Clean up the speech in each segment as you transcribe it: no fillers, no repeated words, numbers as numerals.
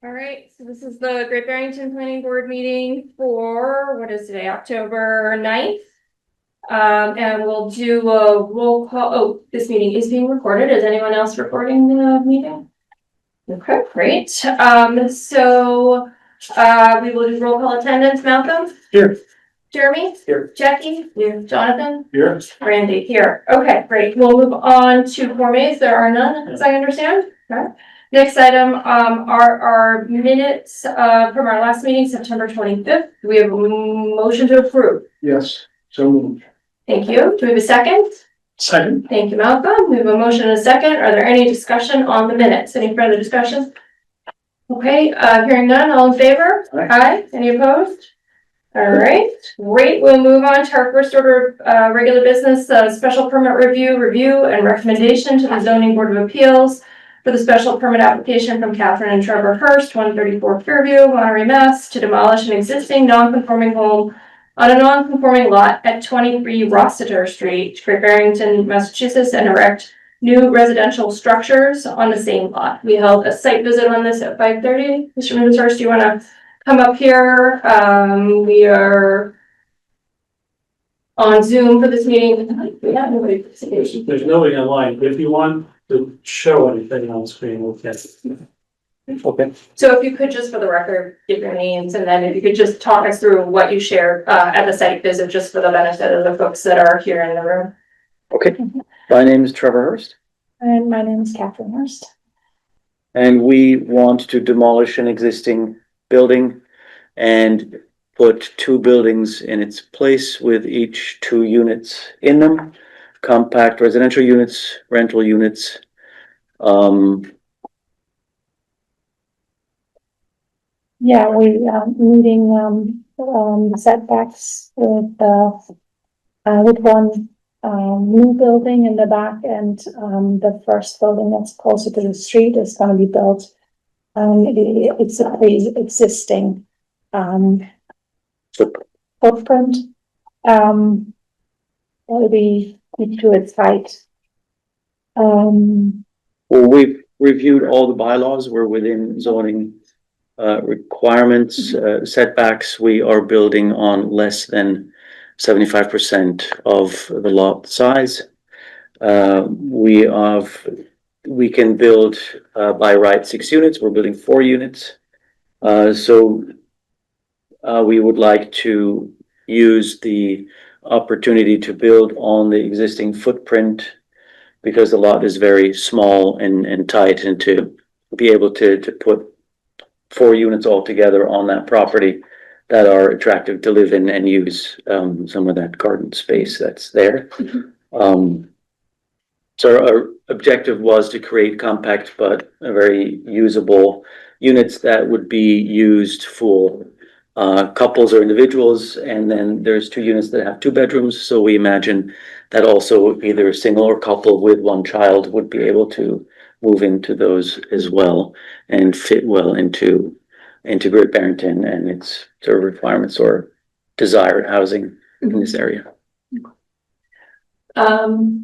All right, so this is the Great Barrington Planning Board meeting for, what is today, October 9th. And we'll do a roll call. Oh, this meeting is being recorded. Is anyone else recording the meeting? Okay, great. We will do roll call attendance. Malcolm? Here. Jeremy? Here. Jackie? Here. Jonathan? Here. Randy? Here. Okay, great. We'll move on to Form As. There are none, as I understand. Okay. Next item are our minutes from our last meeting, September 25th. Do we have a motion to approve? Yes, so moved. Thank you. Do we have a second? Second. Thank you, Malcolm. We have a motion and a second. Are there any discussion on the minutes? Any further discussion? Okay, hearing none, all in favor? Aye. Aye. Any opposed? All right, great. We'll move on to our first order of regular business, special permit review and recommendation to the Zoning Board of Appeals for the special permit application from Catherine and Trevor Hurst, 134 Fairview, Monterey, Mass, to demolish an existing non-conforming home on a non-conforming lot at 23 Rossiter Street, Great Barrington, Massachusetts, and erect new residential structures on the same lot. We held a site visit on this at 5:30. Mr. Hurst, do you want to come up here? We are on Zoom for this meeting. We have nobody participating. There's nobody online, but if you want to show anything on screen, we'll get it. Okay. So if you could just for the record, give your names, and then if you could just talk us through what you shared at the site visit, just for the benefit of the folks that are here in the room. Okay, my name is Trevor Hurst. And my name is Catherine Hurst. And we want to demolish an existing building and put two buildings in its place with each 2 units in them, compact residential units, rental units. Yeah, we meeting setbacks with one new building in the back, and the first building that's closer to the street is going to be built. It's a pre-existing footprint. It'll be to its height. Well, we've reviewed all the bylaws. We're within zoning requirements, setbacks. We are building on less than 75% of the lot size. We can build by right 6 units. We're building 4 units. We would like to use the opportunity to build on the existing footprint because the lot is very small and tight, and to be able to put 4 units all together on that property that are attractive to live in and use some of that garden space that's there. So our objective was to create compact but very usable units that would be used for couples or individuals, and then there's 2 units that have 2 bedrooms. So we imagine that also either a single or couple with 1 child would be able to move into those as well and fit well into Great Barrington and its sort of requirements or desired housing in this area.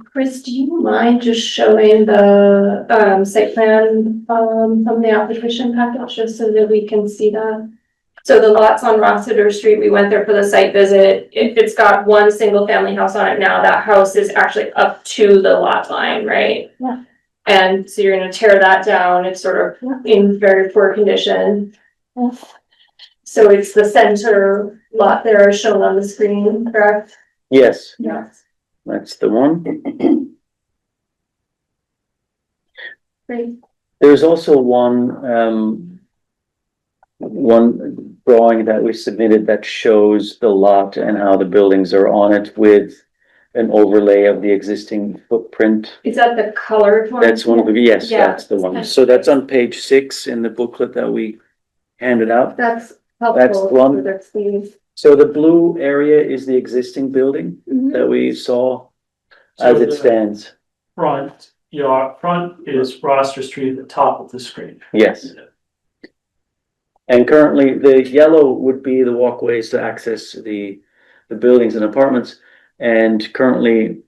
Chris, do you mind just showing the site plan from the application package just so that we can see that? So the lots on Rossiter Street, we went there for the site visit. It's got 1 single family house on it now. That house is actually up to the lot line, right? Yeah. And so you're going to tear that down. It's sort of in very poor condition. Yeah. So it's the center lot there shown on the screen, correct? Yes, Yes. that's the one. Great. There's also one drawing that we submitted that shows the lot and how the buildings are on it with an overlay of the existing footprint. Is that the colored one? That's one of the, yes, Yeah. that's the one. So that's on page 6 in the booklet that we handed out. That's helpful. That's the one. That's the. So the blue area is the existing building that we saw as it stands. Front is Roster Street at the top of the screen. Yes. And currently the yellow would be the walkways to access the buildings and apartments. And currently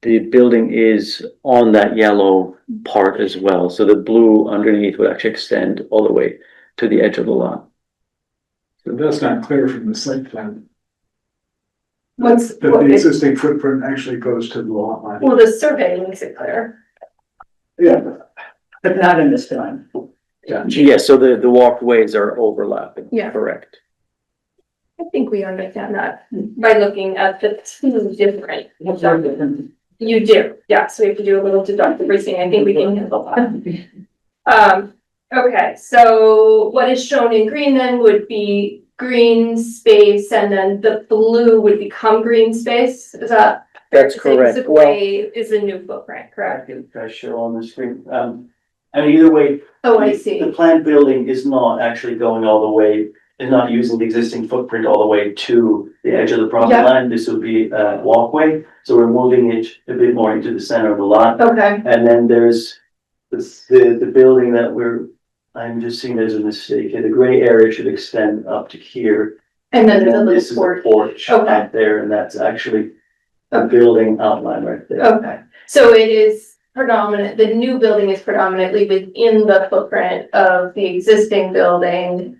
the building is on that yellow part as well, so the blue underneath would actually extend all the way to the edge of the lot. So that's not clear from the site plan, What's, that the existing footprint actually goes to the lot line. well, the survey makes it clear. Yeah, But not in this plan. Yes, so the walkways are overlapping. Yeah. Correct. I think we understand that by looking at the two different. You do, yeah, so we have to do a little deductive reasoning, I think we can handle that. Okay, so what is shown in green then would be green space, and then the blue would become green space, is that? That's correct. Zipway is a new footprint, I correct? can show on the screen. I mean, either way. Oh, I see. The planned building is not actually going all the way, is not using the existing footprint all the way to the edge of the property Yeah. line. This would be a walkway, so we're moving it a bit more into the center of the lot. Okay, And then there's the building that I'm just seeing there's a mistake. The gray area should extend up to here. and then there's a This little is a porch. porch Okay. out there, and that's actually the Okay. building outline right there. Okay, so it is predominant, the new building is predominantly within the footprint of the existing building.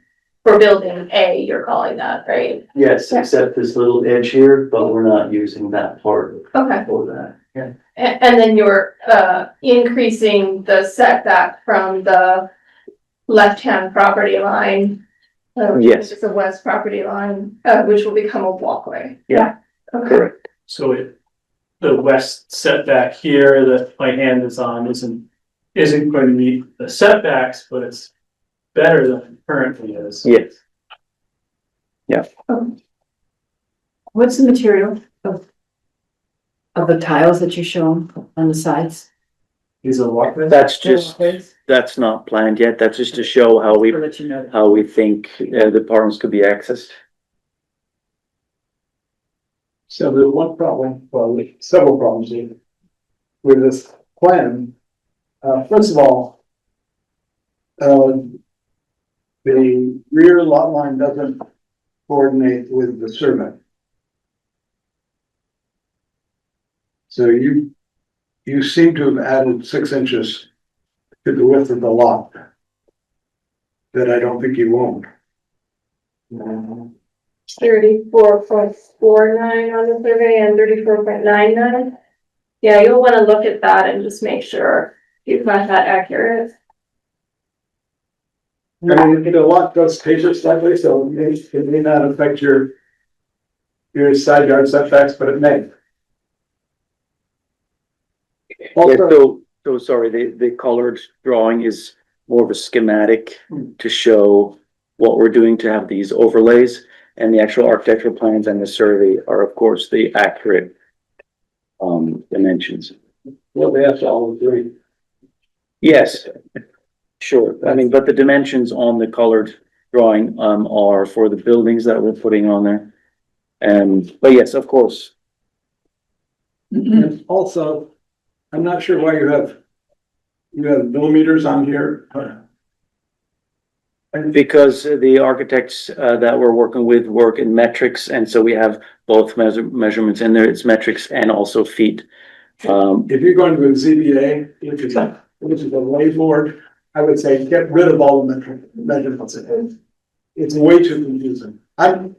For building A, you're calling that, right? Yes, Yeah. except this little edge here, but we're not using that part Okay. for that. Yeah. And then you're, increasing the setback from the left-hand property line. Yes. It's the west property line, which will become a walkway. Yeah. Okay, Correct. So the west setback here that my hand is on isn't going to meet the setbacks, but it's better than it currently is. Yes. What's the material of the tiles that you show on the sides? These are walkways. That's not planned yet. That's just to show how To let you know. we think the apartments could be accessed. so the one problem, well, several problems here with this plan. First of all, the rear lot line doesn't coordinate with the survey. So you seem to have added 6 inches to the width of the lot that I don't think you owned. 34.49 on the survey and 34.99. Yeah, you'll wanna look at that and just make sure you've got that accurate. I mean, a lot does taper slightly, so it may not affect your side yard setbacks, but it may. Yeah, Also, so sorry, the colored drawing is more of a schematic to show what we're doing to have these overlays. And the actual architectural plans and the survey are, of course, the accurate dimensions. well, they have to all agree. Yes, sure. I mean, but the dimensions on the colored drawing are for the buildings that we're putting on there. But yes, of course. And also, I'm not sure why you have millimeters on here. Because the architects that we're working with work in metrics, and so we have both measurements in there. It's metrics and also feet. If you're going to a ZBA, which is a lay board, I would say get rid of all the measurements. It's way too confusing. I've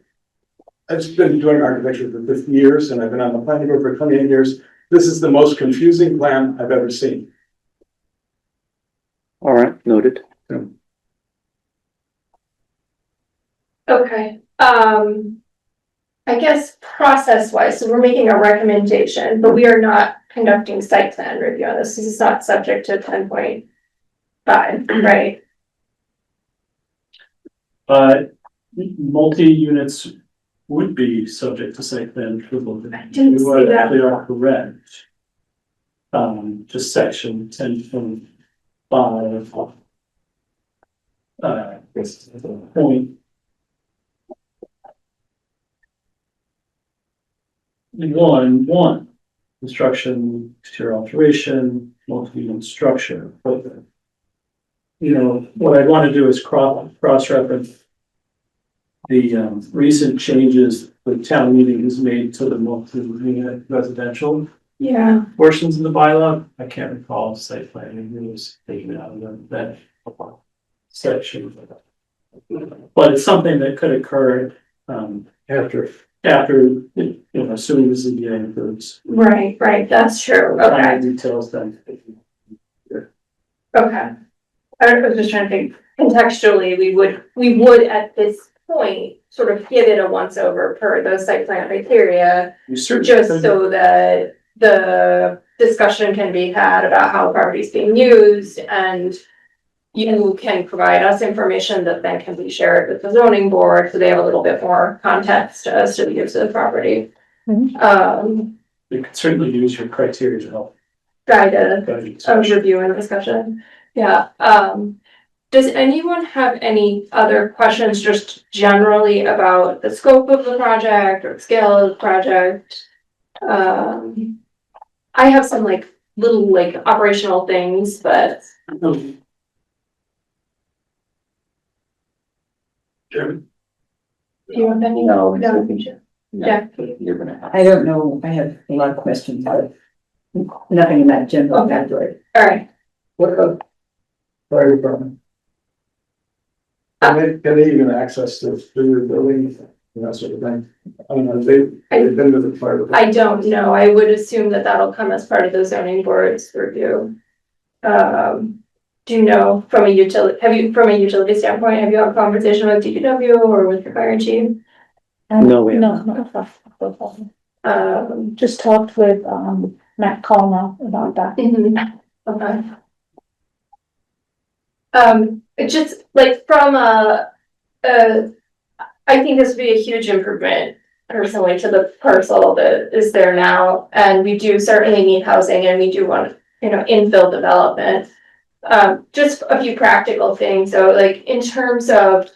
been doing architecture for 50 years and I've been on the planning board for 28 years. This is the most confusing plan I've ever seen. All right, noted. Okay, I guess process-wise, so we're making a recommendation, but we are not conducting site plan review on this. This is not subject to 10.5, right? Multi-units would be subject to site plan approval. I didn't see that. They are correct. Just section 10.5. Point. One, construction, exterior alteration, multi-unit structure. But, you know, what I want to do is cross-reference the recent changes the town meeting has made to the multi-unit residential Yeah, portions of the bylaw. I can't recall site plan review was taken out of that section. But it's something that could occur, After, assuming the ZBA includes. right, that's true, Finer okay, details then. okay. I was just trying to think, contextually, we would at this point sort of give it a once over per those site plan criteria, You certainly just could- so that the discussion can be had about how the property is being used, and you can provide us information that then can be shared with the zoning board, so they have a little bit more context as to the use of the property. Mhm. You could certainly use your criteria to help Guide a guide you. review and discussion, yeah, does anyone have any other questions just generally about the scope of the project or scale of the project? I have some little operational things, but Chairman, do you have any? No. Yeah. You're gonna have. I don't know, I have a lot of questions, but nothing in that general category. All right, what about fire department? Can they even access the building, and that sort of thing? I don't know, they've been to the fire department. I don't know, I would assume that that'll come as part of the zoning board's review. Do you know from a utility standpoint, have you had a conversation with DPW or with the fire chief? No, we No, haven't. no. Just talked with, Matt Colma about that. Okay. Just from I think this would be a huge improvement personally to the parcel that is there now, and we do certainly need housing, and we do want, infill development. Just a few practical things, so in terms of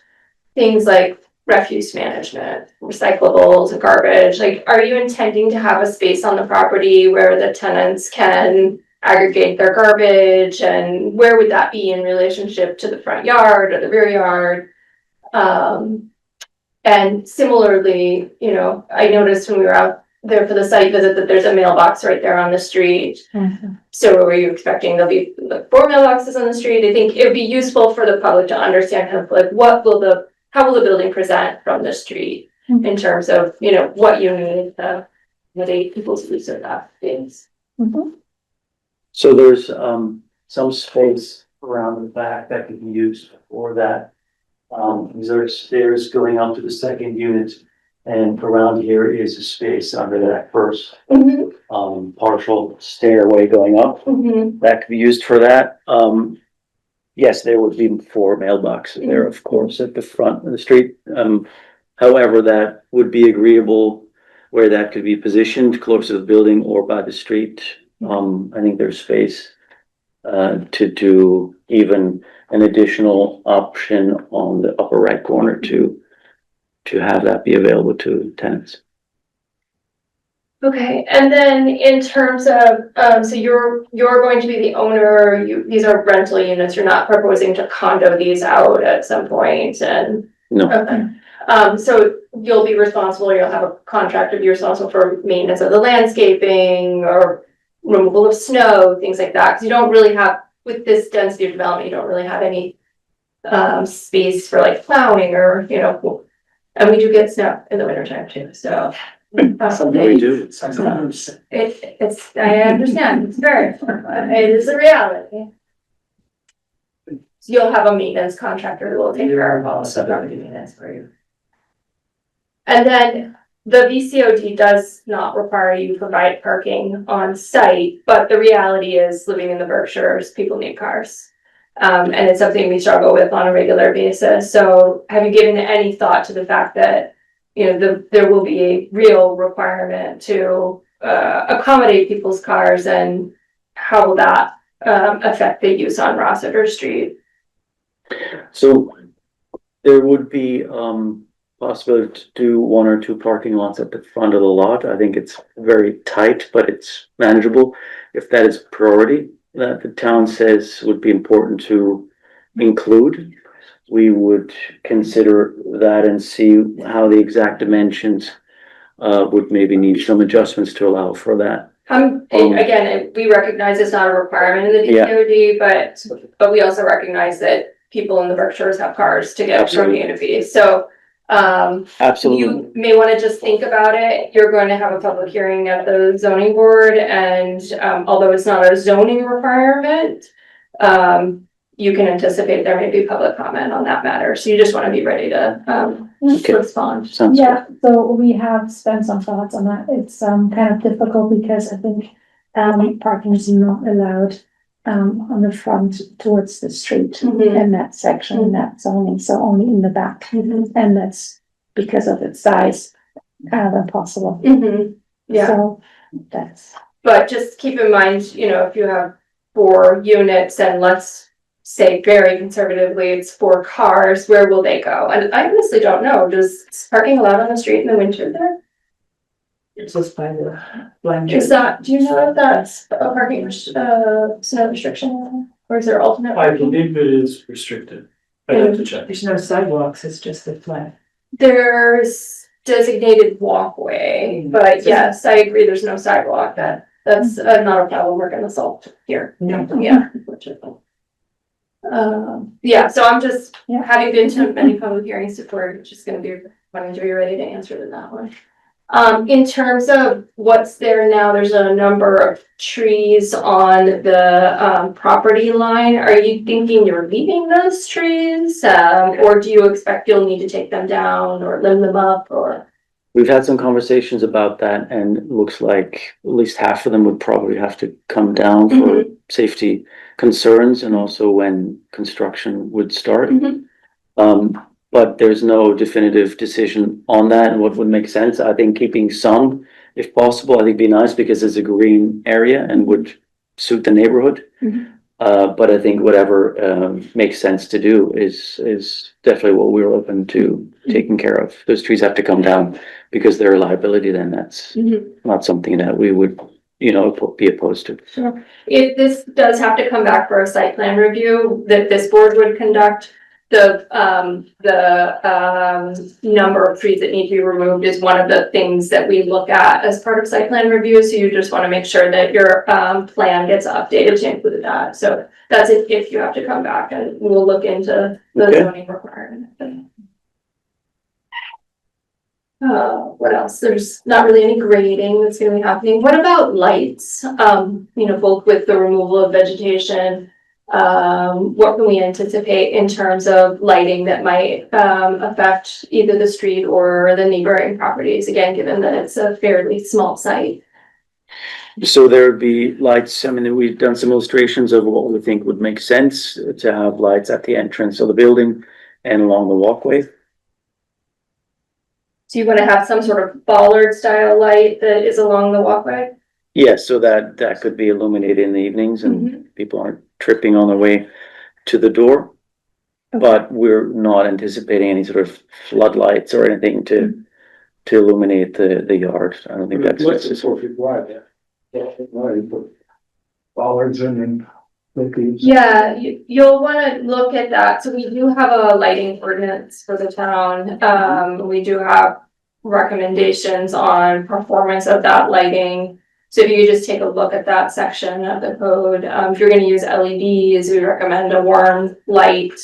things like refuse management, recyclables, and garbage, are you intending to have a space on the property where the tenants can aggregate their garbage, and where would that be in relationship to the front yard or the rear yard? And similarly, I noticed when we were out there for the site visit that there's a mailbox right there on the street. Mhm. So were you expecting there'll be 4 mailboxes on the street? I think it would be useful for the public to understand how will the building present from the street in terms of, what you need to accommodate people's use of that things. Mhm. So there's, some space around the back that could be used for that. There's stairs going up to the second unit, and around here is a space under that first, partial stairway going up. That could be used for that. Yes, there would be 4 mailboxes there, of course, at the front of the street. However, that would be agreeable where that could be positioned closer to the building or by the street. I think there's space to do even an additional option on the upper right corner to have that be available to tenants. Okay, and then in terms of, so you're going to be the owner, these are rental units, you're not proposing to condo these out at some point, and, No, okay. So you'll be responsible, you'll have a contractor be responsible for maintenance of the landscaping or removal of snow, things like that, because you don't really have, with this density of development, you don't really have any space for plowing or, and we do get snow in the wintertime too, so. we do. It's, I understand, it's very, it is a reality. So you'll have a maintenance contractor who will take care of all of the property maintenance for you. And then the VCOD does not require you to provide parking on site, but the reality is living in the Berkshires, people need cars. And it's something we struggle with on a regular basis. So have you given any thought to the fact that there will be a real requirement to accommodate people's cars, and how will that affect the use on Rossiter Street? So there would be possibility to do 1 or 2 parking lots at the front of the lot. I think it's very tight, but it's manageable. If that is a priority that the town says would be important to include, we would consider that and see how the exact dimensions would maybe need some adjustments to allow for that. Again, we recognize it's not a requirement in the Yeah. PCOD, but we also recognize that people in the Berkshires have cars to get from Absolutely. A to B. So, Absolutely. you may want to just think about it. You're going to have a public hearing at the zoning board, and although it's not a zoning requirement, you can anticipate there may be public comment on that matter. So you just want to be ready to Okay. respond. Sounds good. Yeah, so we have spent some thoughts on that. It's kind of difficult because I think parking is not allowed on the front towards the street Mhm. in that section, in that zoning, so only in the back. And that's because of its size, kind of impossible. Yeah. So that's, But just keep in mind, you know, if you have 4 units and let's say very conservatively, it's 4 cars, where will they go? And I honestly don't know. Does parking allowed on the street in the winter there? It's just by the blind. Is that, do you know if that's a parking, snow restriction? Or is there alternate? I parking? believe it is restricted. I have to check. There's no sidewalks, it's just a flat. There's designated walkway, but yes, I agree, there's no sidewalk. That's not a problem we're gonna solve here. No. Yeah. Unfortunately. Yeah, so I'm just, Yeah. having been to many public hearings before, just gonna be wanting to be ready to answer to that one. In terms of what's there now, there's a number of trees on the property line. Are you thinking you're leaving those trees? Or do you expect you'll need to take them down or limb them up or? We've had some conversations about that, and it looks like at least half of them would probably have to come down for safety concerns and also when construction would start. But there's no definitive decision on that and what would make sense. I think keeping some, if possible, I think be nice because it's a green area and would suit the neighborhood. But I think whatever makes sense to do is definitely what we're open to taking care of. Those trees have to come down because they're a liability, then that's not something that we would, you know, be opposed to. Sure. If this does have to come back for a site plan review that this board would conduct, the number of trees that need to be removed is one of the things that we look at as part of site plan review. So you just want to make sure that your plan gets updated to include that. So that's if you have to come back, and we'll look into the Okay. zoning requirement. What else? There's not really any grading that's going to be happening. What about lights? You know, both with the removal of vegetation, what can we anticipate in terms of lighting that might affect either the street or the neighboring properties? Again, given that it's a fairly small site. So there would be lights. I mean, we've done some illustrations of what we think would make sense to have lights at the entrance of the building and along the walkway. So you want to have some sort of bollard style light that is along the walkway? Yes, so that could be illuminated in the evenings and people aren't tripping on their way to the door. But we're not anticipating any sort of floodlights or anything to illuminate the yard. I don't think that's Less than necessary. 4 feet wide, yeah. Why you put bollards in and maybe. Yeah, you'll want to look at that. So we do have a lighting ordinance for the town. We do have recommendations on performance of that lighting. So if you could just take a look at that section of the code, if you're going to use LEDs, we recommend a warm light.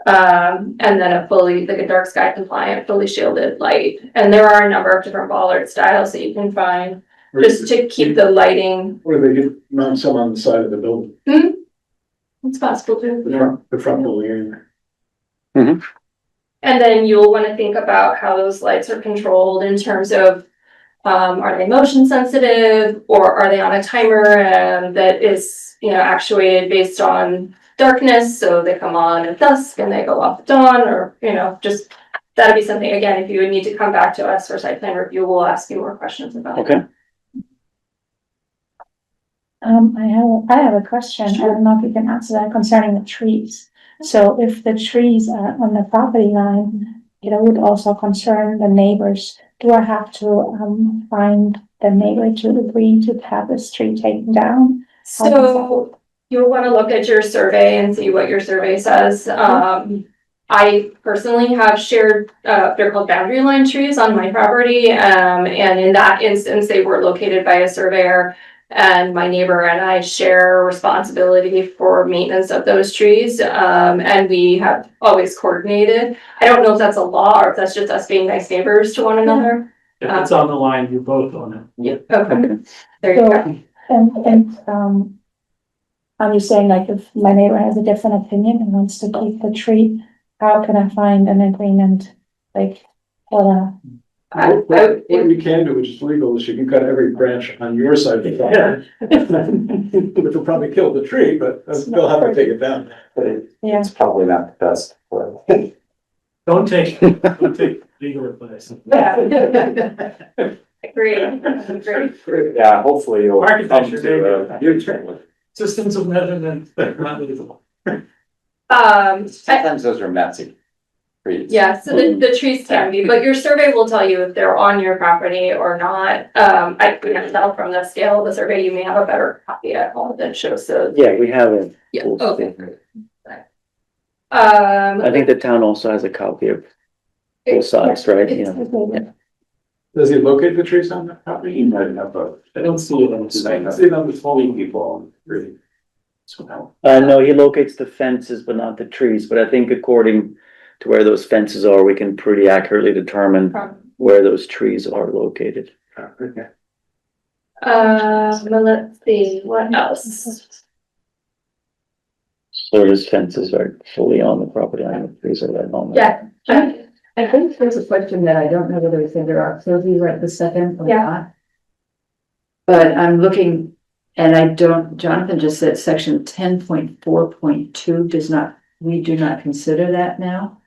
And then a fully, like a dark sky compliant, fully shielded light. And there are a number of different bollard styles that you can find just to keep the lighting. Or they could mount some on the side of the building, It's possible too. the front building area. And then you'll want to think about how those lights are controlled in terms of, are they motion sensitive or are they on a timer that is, you know, actuated based on darkness, so they come on at dusk and they go off at dawn, or, you know, just, that'd be something, again, if you would need to come back to us for site plan review, we'll ask you more questions about it. Okay. I have a question. I don't know if you can answer that concerning the trees. So if the trees are on the property line, it would also concern the neighbors. Do I have to find the neighbor to agree to have this tree taken down? So you'll want to look at your survey and see what your survey says. I personally have shared, they're called boundary line trees on my property. And in that instance, they were located by a surveyor. And my neighbor and I share responsibility for maintenance of those trees. And we have always coordinated. I don't know if that's a law or if that's just us being nice neighbors to one another. If it's on the line, you're both on it. Yep, okay. There you go. I'm just saying, like, if my neighbor has a different opinion and wants to keep the tree, how can I find an agreement, like, for What you can do, which is legal, is you can cut every branch on your side of the fire. Which will probably kill the tree, but they'll have to take it down. Yeah. It's probably not the best. Don't take legal advice. Yeah. Agree. Yeah, hopefully you'll come Architecture, to a neutral. Systems of measurement, not legal. Sometimes those are messy. trees. Yeah, so the trees can be, but your survey will tell you if they're on your property or not. I can tell from the scale of the survey, you may have a better copy at home that shows the. Yeah, we have it. Yeah, okay. I think the town also has a copy of full size, right? Yeah. Does he locate the trees on that property? You might have a, I don't see it on the I site. see them with only people, really. So, No, he locates the fences, but not the trees, but I think according to where those fences are, we can pretty accurately determine where those trees are located. okay. Let's see, what else? So his fences are fully on the property line, the trees are right on. Yeah. I think there's a question that I don't know whether it's in there are Sylvie right the second or Yeah. not. But I'm looking, and I don't, Jonathan just said section 10.4.2 does not, we do not consider that now.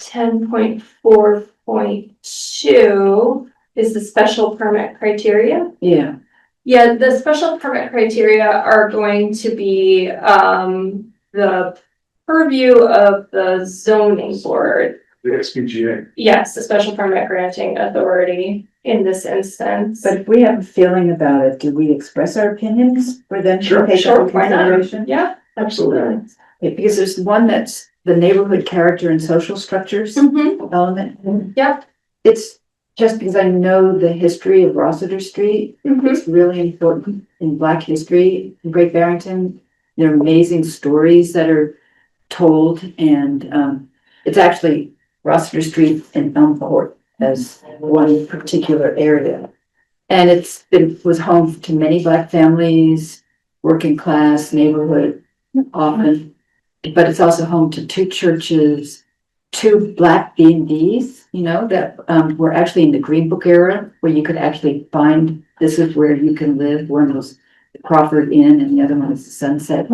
10.4.2 is the special permit criteria. Yeah, Yeah, the special permit criteria are going to be, the purview of the zoning board. The SPGA. Yes, the special permit granting authority in this instance. but if we have a feeling about it, do we express our opinions for them to Sure. take Sure, into why not? consideration? Yeah, Absolutely. Yeah, because there's one that's the neighborhood character and social structures mm-hmm, element. Yep. It's just because I know the history of Rossiter Street. mm-hmm. It's really important in Black history in Great Barrington. There are amazing stories that are told, and it's actually Rossiter Street and Elm Court as one particular area. And it was home to many Black families, working class neighborhood often, but it's also home to two churches, two Black B&Bs, you know, that were actually in the Green Book era, where you could actually find, this is where you can live. One was the Crawford Inn and the other one is the Sunset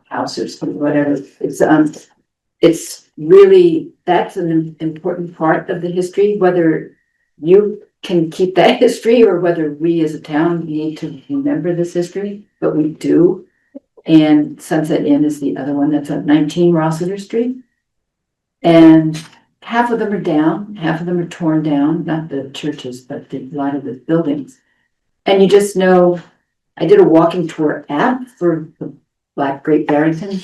House or whatever. It's really, that's an important part of the history, whether you can keep that history or whether we as a town need to remember this history, but we do. And Sunset Inn is the other one that's at 19 Rossiter Street. And half of them are down, half of them are torn down, not the churches, but a lot of the buildings. And you just know, I did a walking tour app for the Black Great Barrington,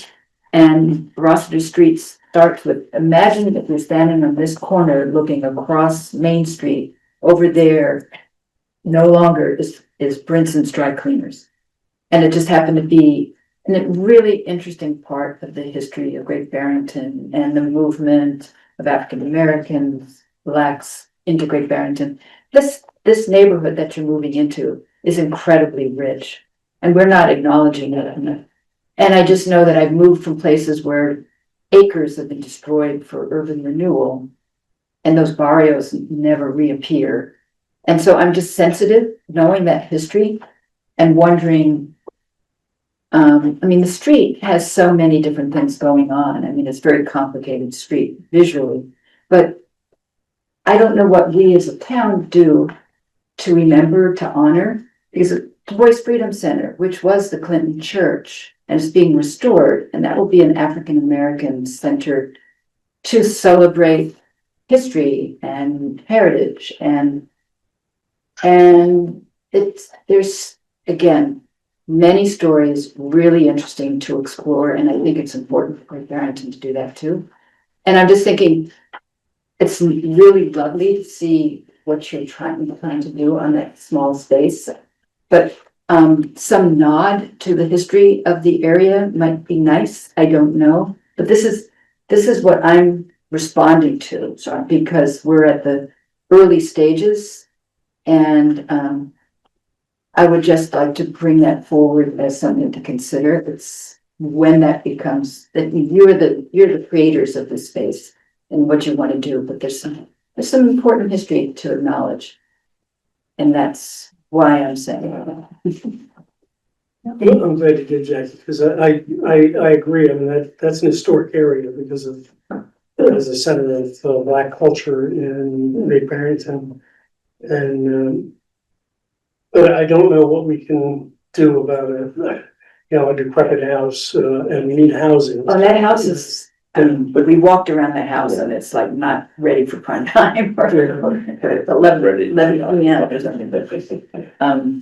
and Rossiter Street starts with, imagine if you're standing on this corner looking across Main Street, over there, no longer is Brinson's Dry Cleaners. And it just happened to be a really interesting part of the history of Great Barrington and the movement of African Americans, Blacks into Great Barrington. This neighborhood that you're moving into is incredibly rich, and we're not acknowledging it enough. And I just know that I've moved from places where acres have been destroyed for urban renewal, and those barrios never reappear. And so I'm just sensitive, knowing that history and wondering, the street has so many different things going on. I mean, it's a very complicated street visually, but I don't know what we as a town do to remember, to honor, because the Boys Freedom Center, which was the Clinton Church, and is being restored, and that will be an African-American center to celebrate history and heritage, and there's, again, many stories, really interesting to explore, and I think it's important for Great Barrington to do that too. And I'm just thinking, it's really lovely to see what you're trying to do on that small space. But some nod to the history of the area might be nice. I don't know, but this is what I'm responding to. So because we're at the early stages, and I would just like to bring that forward as something to consider. It's when that becomes that you're the creators of this space and what you want to do, but there's some important history to acknowledge, and that's why I'm saying it. I'm glad you did, Jackie, because I agree. I mean, that's an historic area because of, as a center of Black culture in Great Barrington. And, but I don't know what we can do about a decrepit house, and we need housing. Oh, that house is, but we walked around that house and it's like not ready for prime time or 11 p.m. or something.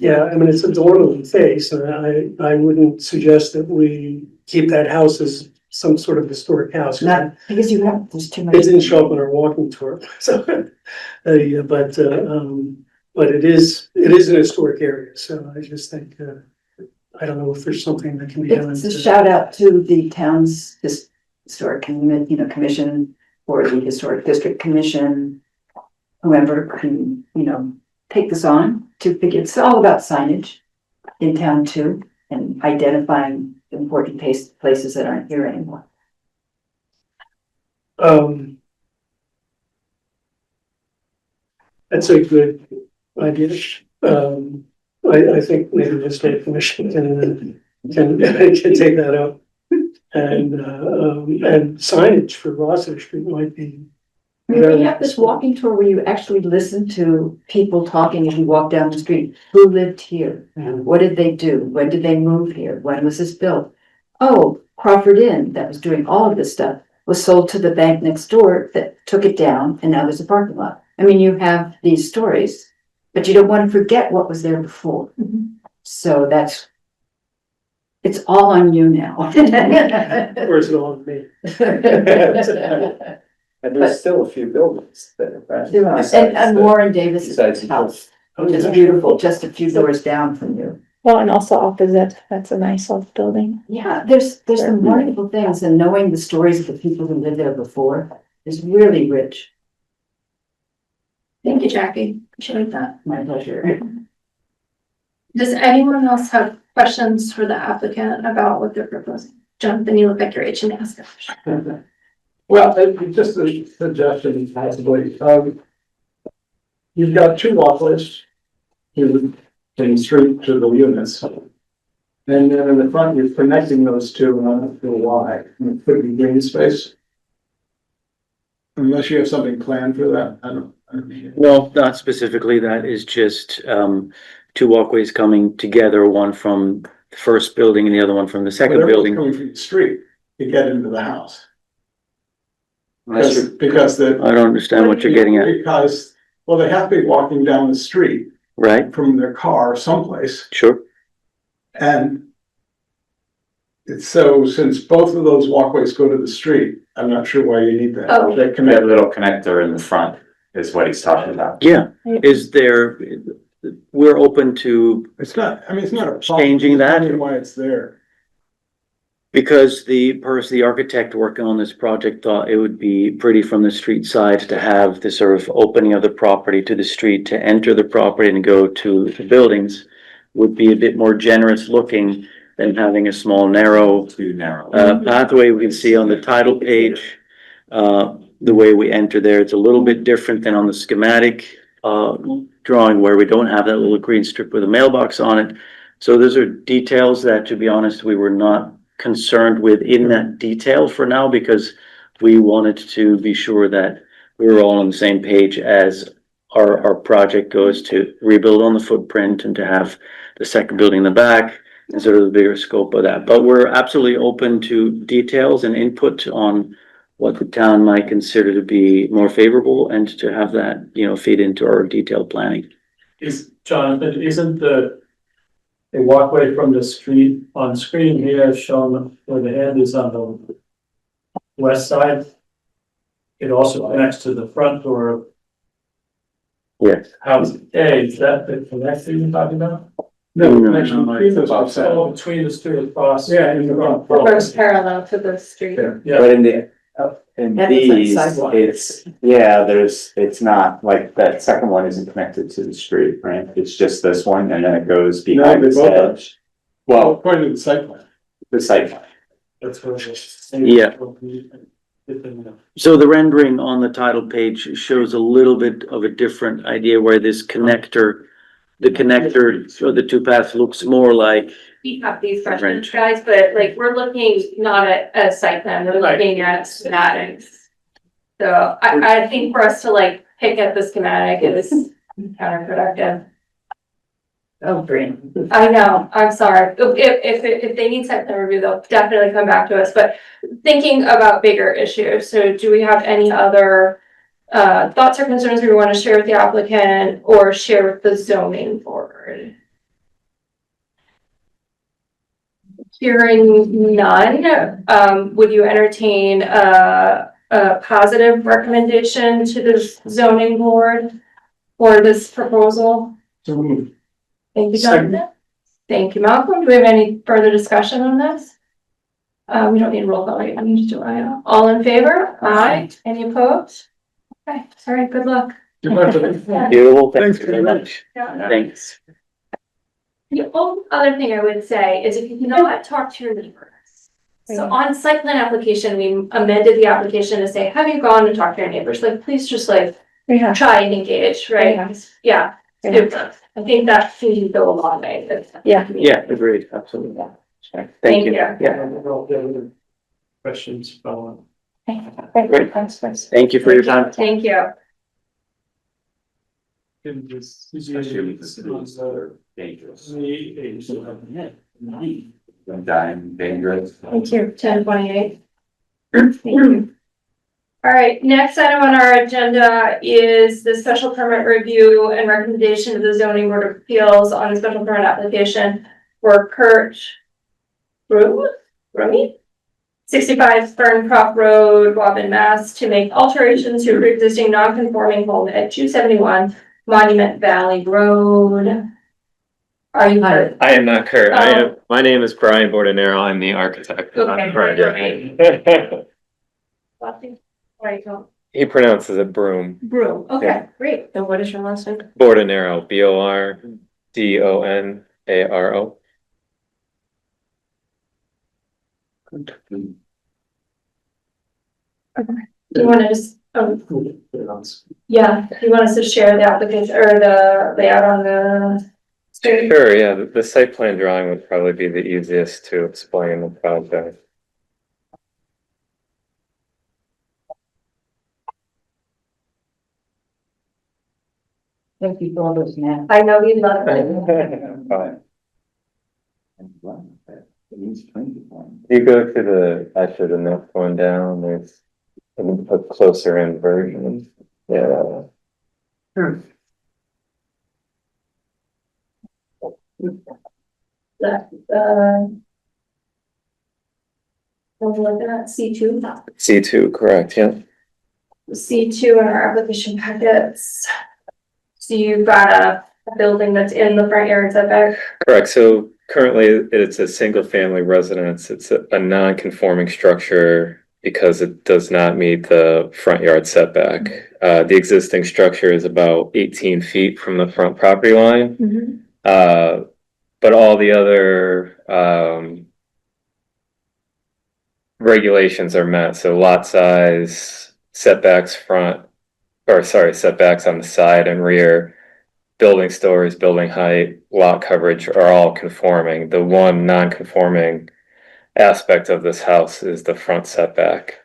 Yeah, I mean, it's a adorable face, and I wouldn't suggest that we keep that house as some sort of historic house. Not because there's too much. It didn't show up on our walking tour, so, yeah, but it is an historic area, so I just think, I don't know if there's something that can be done. It's a shout out to the town's historic commission, or the historic district commission, whoever can, take this on to figure. It's all about signage in town too, and identifying important places that aren't here anymore. That's a good idea. I think maybe the state commission can take that up. And signage for Rossiter Street might be. We have this walking tour where you actually listen to people talking as you walk down the street. Who lived here? What did they do? When did they move here? When was this built? Oh, Crawford Inn, that was doing all of this stuff, was sold to the bank next door that took it down, and now there's a parking lot. I mean, you have these stories, but you don't want to forget what was there before. So it's all on you now. Or is it all on me? And there's still a few buildings there, right? There are, and Warren Davis's besides house, just beautiful, just a few doors down from you. Well, and also opposite, that's a nice old building. Yeah, there's some wonderful things, and knowing the stories of the people who lived there before is really rich. Thank you, Jackie. Appreciate that. My pleasure. Does anyone else have questions for the applicant about what they're proposing? Jonathan, you look like you're itching to ask a question. Well, just a suggestion possibly, you've got two walkways in the street to the units. And then in the front, you're connecting those two on a Y, and it could be green space. Unless you have something planned for that, I don't. No, not specifically. That is just two walkways coming together, one from the first building and the other one from the second Whatever's building. coming from the street to get into the house. Unless you're- Because I don't understand what you're getting at, Because, well, they have to be walking down the street right? from their car someplace. Sure. And it's so, since both of those walkways go to the street, I'm not sure why you need that. Oh. They That connect. little connector in the front is what he's talking about. Yeah. Is there, we're open to, It's not, I mean, it's not a problem. Changing that? I don't know why it's there. because the architect working on this project thought it would be pretty from the street side to have this sort of opening of the property to the street to enter the property and go to the buildings would be a bit more generous looking than having a small narrow Too narrow. pathway. We can see on the title page, the way we enter there, it's a little bit different than on the schematic drawing where we don't have that little green strip with a mailbox on it. So those are details that, to be honest, we were not concerned with in that detail for now, because we wanted to be sure that we were all on the same page as our project goes to rebuild on the footprint and to have the second building in the back and sort of the bigger scope of that. But we're absolutely open to details and input on what the town might consider to be more favorable and to have that, feed into our detailed planning. Jonathan, isn't the a walkway from the street on screen here shown where the end is on the west side. It also connects to the front door of Yes. house A. Is that the connection you're talking about? No, No, connection between those two sides. Oh, between the two across. Yeah, in the front. Goes parallel to the street. Yeah. But in That looks like these, sidewalk. it's not, like, that second one isn't connected to the street, right? It's just this one, and then it goes No, behind they this both are. edge. Well, According to the site plan. the site plan. That's what it is. Yeah. So the rendering on the title page shows a little bit of a different idea where this connector, the connector, so the two paths looks more like, We have these questions, Range. guys, but like, we're looking not at a site plan, we're looking at schematics. So I think for us to like pick at the schematic is counterproductive. Oh, great. I know, I'm sorry. If they need site plan review, they'll definitely come back to us, but thinking about bigger issues, so do we have any other thoughts or concerns we want to share with the applicant or share with the zoning board? Hearing none, would you entertain a positive recommendation to the zoning board for this proposal? So moved. Thank you, Jonathan. Thank you, Malcolm. Do we have any further discussion on this? We don't need a roll call, right? I need to do I. All in favor? Aye. Any opposed? Okay, all right, good luck. beautiful, thanks very much. Thanks. The only other thing I would say is if you cannot talk to your neighbors. So on site plan application, we amended the application to say, have you gone and talked to your neighbors? Like, please just like We have. try and engage, right? Yeah. Yeah. I think that can go a long way. Yeah. Yeah, agreed, absolutely. Thank you. Yeah, Questions following. Great, thanks, thanks. thank you for your time. Thank you. Especially with the cities that are dangerous. Dying, dangerous. Thank you. 10:28. Thank you. All right, next item on our agenda is the special permit review and recommendation to the zoning board of appeals on a special permit application for Kurt Rumi? 65 Ferncroft Road, Woburn, Mass, to make alterations to pre-existing non-conforming home at 271 Monument Valley Road. Are you Kurt? I am not Kurt. Oh. My name is Brian Bordenero. I'm the architect. Okay, Right. Right, go. He pronounces it Broom. Broom, okay, Yeah. great. And what is your last name? Bordenero, Bordonaro. Do you want to just, yeah, do you want us to share the application or the layout on the screen? Sure, yeah, the site plan drawing would probably be the easiest to explain the project. Thank you for all those maps. I know you love it. Fine. You go to the, actually the next one down, there's a closer in version. Yeah. That, something like that, C2. C2, correct, yeah. C2 in our application packets. So you've got a building that's in the front yard setback. Correct, so currently it's a single family residence. It's a non-conforming structure because it does not meet the front yard setback. The existing structure is about 18 feet from the front property line. But all the other regulations are met, so lot size, setbacks setbacks on the side and rear, building stories, building height, lot coverage are all conforming. The one non-conforming aspect of this house is the front setback.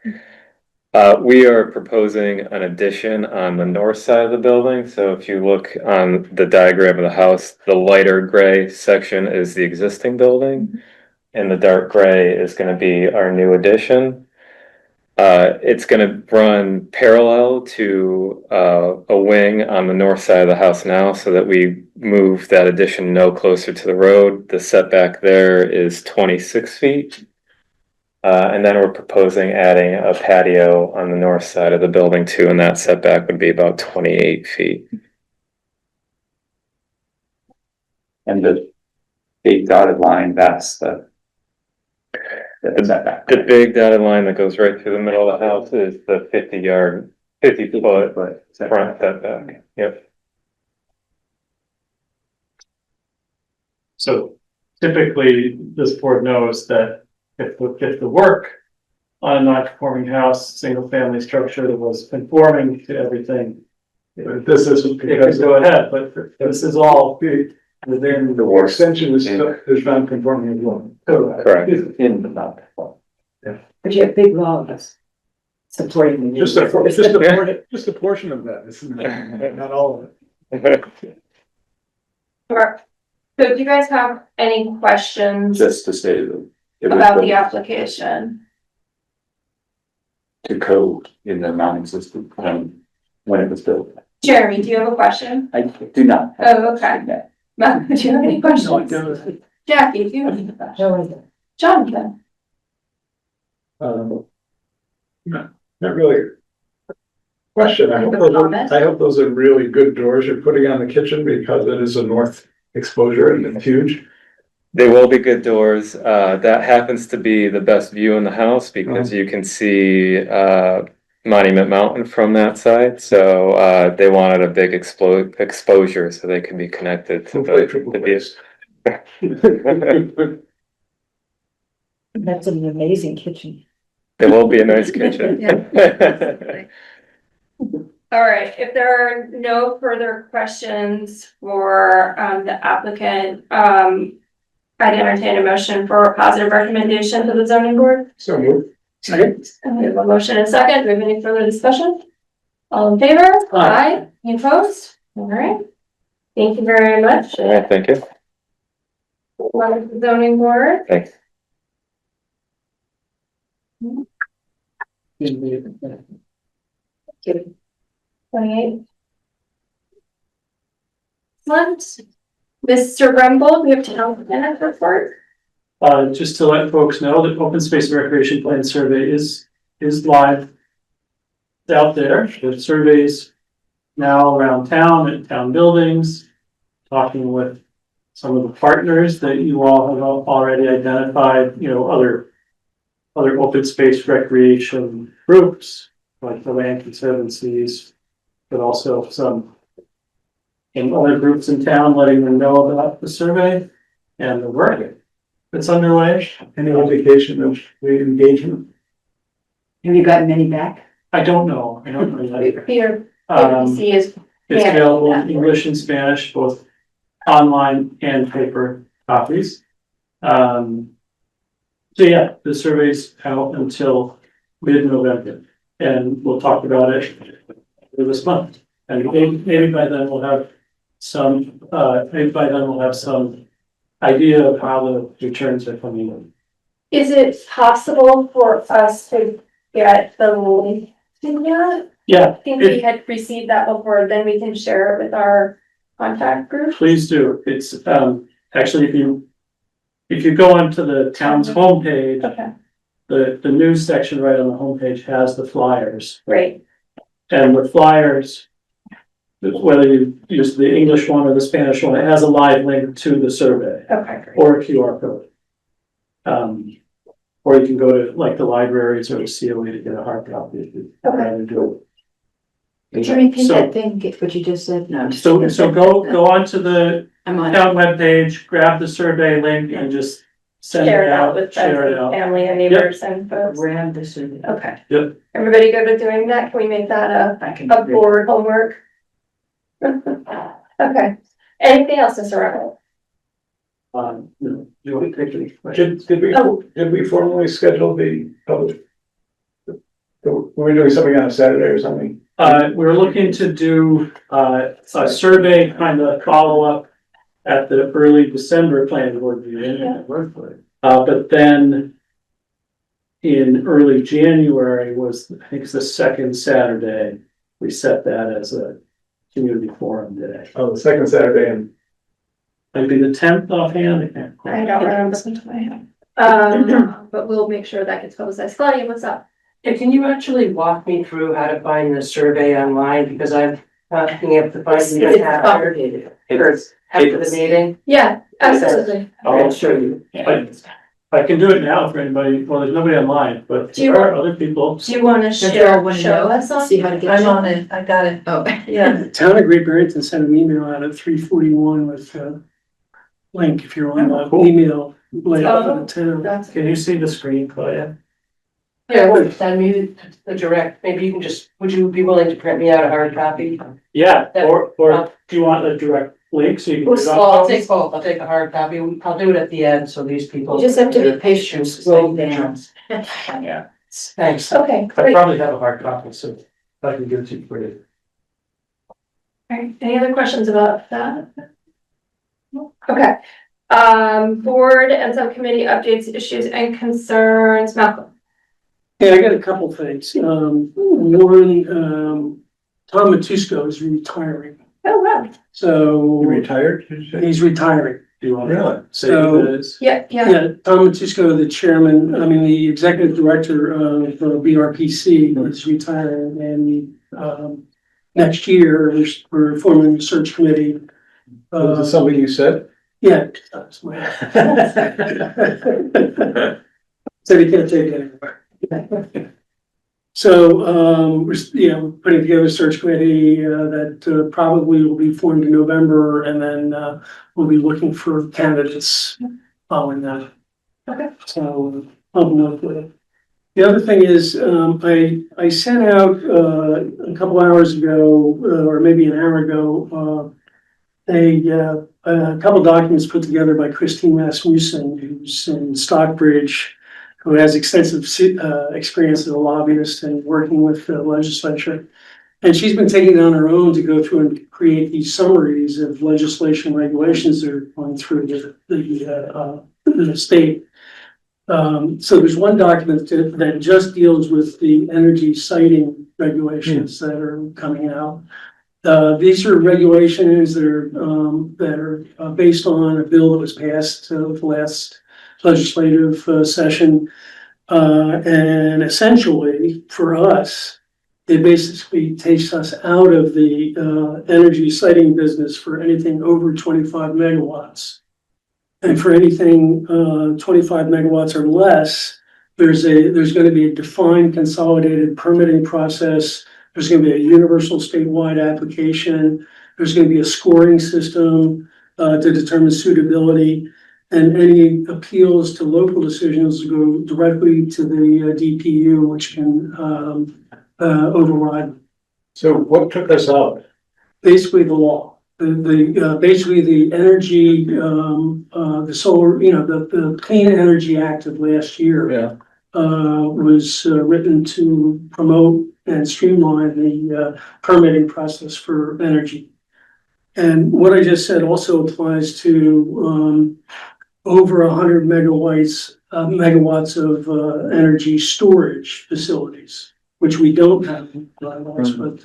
We are proposing an addition on the north side of the building. So if you look on the diagram of the house, the lighter gray section is the existing building and the dark gray is going to be our new addition. It's gonna run parallel to, a wing on the north side of the house now, so that we move that addition no closer to the road. The setback there is 26 feet. And then we're proposing adding a patio on the north side of the building too, and that setback would be about 28 feet. And the big dotted line, that's the setback. The big dotted line that goes right through the middle of the house is the 50 foot front setback. Yep. So typically, this board knows that if the work on a non-conforming house, single-family structure that was conforming to everything, But this isn't it could because go ahead, but this is all within. the extension is non-conforming as well. Correct. In the not. But you have big logs supporting the. Just a portion of that, it's not all of it. Sure. So do you guys have any questions Just to say that. it was about built the application? To code in the non-existent, when it was built. Jeremy, do you have a question? I do not. Oh, okay. Matt, do you have any questions? No, I don't. Jackie, do you have any questions? No, Jonathan? Not really. Question, Any comment? I hope those are really good doors you're putting on the kitchen because it is a north exposure and it's huge. They will be good doors. That happens to be the best view in the house because you can see, Monument Mountain from that side. So, they wanted a big exposure so they can be connected to the view. that's an amazing kitchen. It will be a nice kitchen. All right, if there are no further questions for the applicant, I'd entertain a motion for a positive recommendation to the zoning board. So moved. And we have a motion and a second. Do we have any further discussion? All in favor? Aye. Any opposed? All right. Thank you very much. All right, thank you. Welcome to the zoning board. Thanks. Thank 28. Excellent. Mr. Rumble, we have town minute report. Just to let folks know that Open Space and Recreation Plan Survey is live. It's out there. The surveys now around town and town buildings, talking with some of the partners that you all have already identified, other open space recreation groups, like the Land Conservancies, but also some other groups in town, letting them know about the survey and the work that's underway. Any indication of the engagement? Have you gotten many back? I don't know yet. Peter, Um, PVC is. It's available in English and Spanish, both online and paper copies. So yeah, the survey's out until mid-November, and we'll talk about it this month. And maybe by then we'll have some, idea of how the returns are coming in. Is it possible for us to get the link to that? Yeah, I think we had received that before, then we can share it with our contact group. please do. It's, actually, if you go onto the town's homepage, Okay, the news section right on the homepage has the flyers. great. And the flyers, whether you use the English one or the Spanish one, it has a live link to the survey Okay, great. or a QR code. Or you can go to like the libraries or the COA to get a hard copy if you'd rather do it. Could you repeat So- that thing, what you just said? No. So go onto the I'm on. town webpage, grab the survey link and just send Share it it out out, with share it friends and out. family and neighbors and folks. Grab the survey. Okay. Yep. Everybody good with doing that? Can we make that I can. a board homework? Okay. Anything else, Mr. Rebel? No, you want to take any questions? Did we formally schedule the public? Were we doing something on a Saturday or something? We're looking to do, a survey kind of follow-up at the early December planning board meeting. Yeah. But then in early January was, I think it's the second Saturday. We set that as a community forum day. Oh, the second Saturday in Might be the tenth offhand, I can't. I don't remember off the top of my head. But we'll make sure that gets publicized. Claudia, what's up? And can you actually walk me through how to find the survey online, because I'm not being able to find It's it after complicated. the meeting? Yeah, absolutely. I'll show you. I can do it now for anybody, well, there's nobody online, but Do you there are other people. Do you wanna Don't you all share, wanna show know? us on? See how to get. I'm you? on it, I got it. Oh, Yeah. The town of Great Barrington sent an email out at 3:41 with a link if you're on the email link for the town. That's- Can you see the screen, Claudia? Yeah, well, send me the direct, maybe you can just, would you be willing to print me out a hard copy? Yeah, or do you want a direct link so you can? do it on Well, I'll phones? take both, I'll take a hard copy, I'll do it at the end, so these people. You just have to be patient, scroll down. Yeah, Thanks. Okay, I great. probably have a hard copy, so I can give it to you for you. Alright, any other questions about that? Okay, board and subcommittee updates, issues and concerns, Malcolm. Yeah, I got a couple things. One, Tom Matusco is retiring, Oh, wow, so retired, did you say? he's retiring. Do you want Really? to say So- who it is? yeah, yeah, Yeah, Tom Matusco, the chairman, the executive director of BRPC is retiring, and next year, we're forming a search committee. Was it something you said? Yeah. Said he can't take it anymore. So, we're putting together a search committee, that, probably will be formed in November, and then, we'll be looking for candidates following that. Okay. So, I'll work with it. The other thing is, I sent out, a couple hours ago, or maybe an hour ago, a couple documents put together by Christine Rasmussen, who's in Stockbridge, who has extensive experience as a lobbyist and working with the legislature. And she's been taking it on her own to go through and create these summaries of legislation regulations that are going through the state. So there's one document that just deals with the energy siting regulations that are coming out. These are regulations that are based on a bill that was passed the last legislative session. And essentially, for us, it basically takes us out of the energy siting business for anything over 25 megawatts. And for anything 25 megawatts or less, there's going to be a defined consolidated permitting process. There's going to be a universal statewide application. There's going to be a scoring system to determine suitability. And any appeals to local decisions go directly to the DPU, which can override So what took us out? basically the law. Basically the energy, the solar, the Clean Energy Act of last year. Yeah. Was written to promote and streamline the permitting process for energy. And what I just said also applies to over 100 megawatts of energy storage facilities, which we don't have in bylaws, but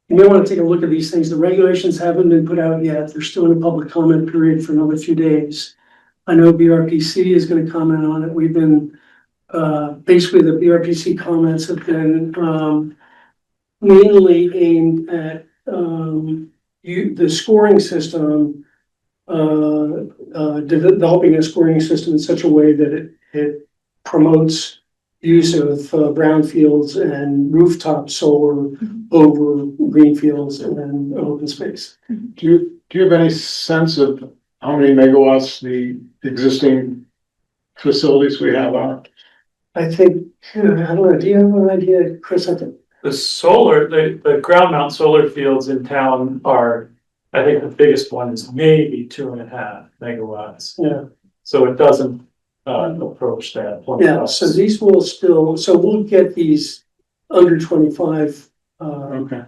you may want to take a look at these things. The regulations haven't been put out yet. They're still in a public comment period for another few days. I know BRPC is going to comment on it. We've been, basically the BRPC comments have been, mainly aimed at, the scoring system, developing a scoring system in such a way that it promotes use of brownfields and rooftop solar over greenfields and open space. Do you have any sense of how many megawatts the existing facilities we have are? I think, I don't know, do you have an idea, Chris? I think The solar, the ground mount solar fields in town are, I think the biggest one is maybe 2.5 megawatts. Yeah. So it doesn't approach that. Yeah, so these will still, so we'll get these under 25, Okay.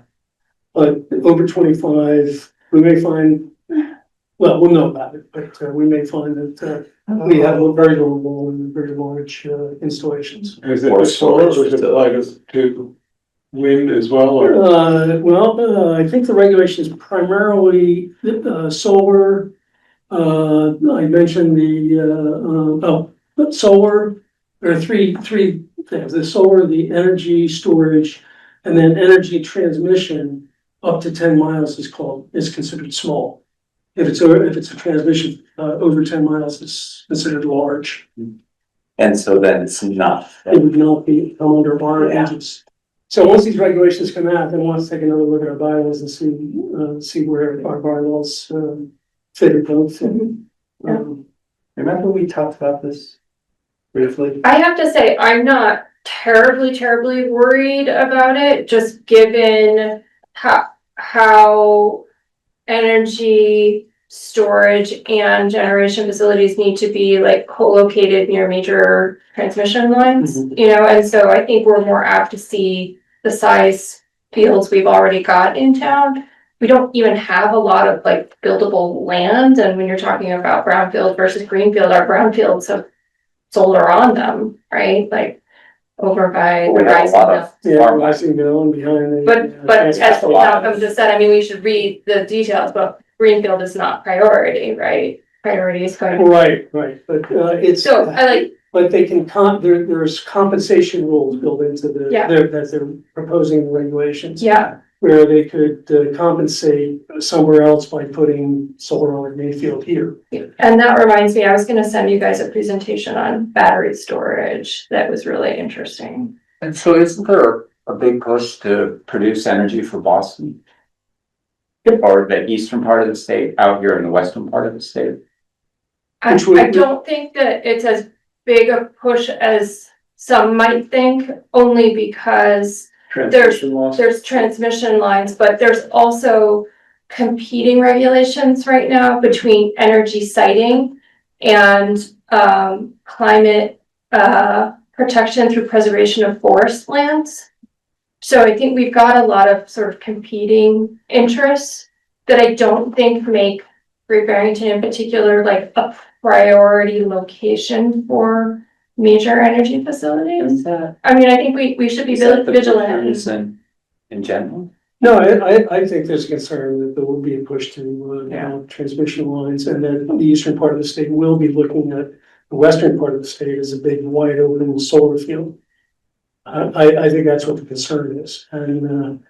but over 25, we may find Well, we'll know about it, but we may find that we have a very little role in very large installations. Is it Or just solar or storage is it like to wind as well, or? I think the regulation is primarily solar. I mentioned solar, there are three things, the solar, the energy storage, and then energy transmission up to 10 miles is considered small. If it's a transmission, over 10 miles, it's considered large. And so then it's not. It would not come under our Yeah. aegis. So once these regulations come out, then we'll have to take another look at our bylaws and see where our bylaws, fit it both. Remember we talked about this briefly? I have to say, I'm not terribly worried about it, just given how energy storage and generation facilities need to be like co-located near major transmission lines, you know, and so I think we're more apt to see the size fields we've already got in town. We don't even have a lot of like buildable land, and when you're talking about brownfield versus greenfield, our brownfields have solar on them, right? Like over by We the have a lot Rising of Yeah, farmland. rising down behind the. but as that's a lot. Malcolm just said, I mean, we should read the details, but greenfield is not priority, right? Priority is going. Right, but it's. So I like, But they can there's compensation rules built into Yeah. that they're proposing in regulations. yeah, Where they could compensate somewhere else by putting solar on Mayfield here. and that reminds me, I was gonna send you guys a presentation on battery storage that was really interesting. And so isn't there a big push to produce energy for Boston? Or the eastern part of the state, out here in the western part of the state? I don't think that it's as big a push as some might think, only because Transmission loss. there's transmission lines, but there's also competing regulations right now between energy siting and climate protection through preservation of forest lands. So I think we've got a lot of sort of competing interests that I don't think make Great Barrington in particular like a priority location for major energy facilities. Is that? I mean, I think we should be Is that the vigilant. reason in general? No, I think there's a concern that there will be a push to, Yeah. transmission lines, and that the eastern part of the state will be looking at the western part of the state as a big wide open solar field. I think that's what the concern is, and,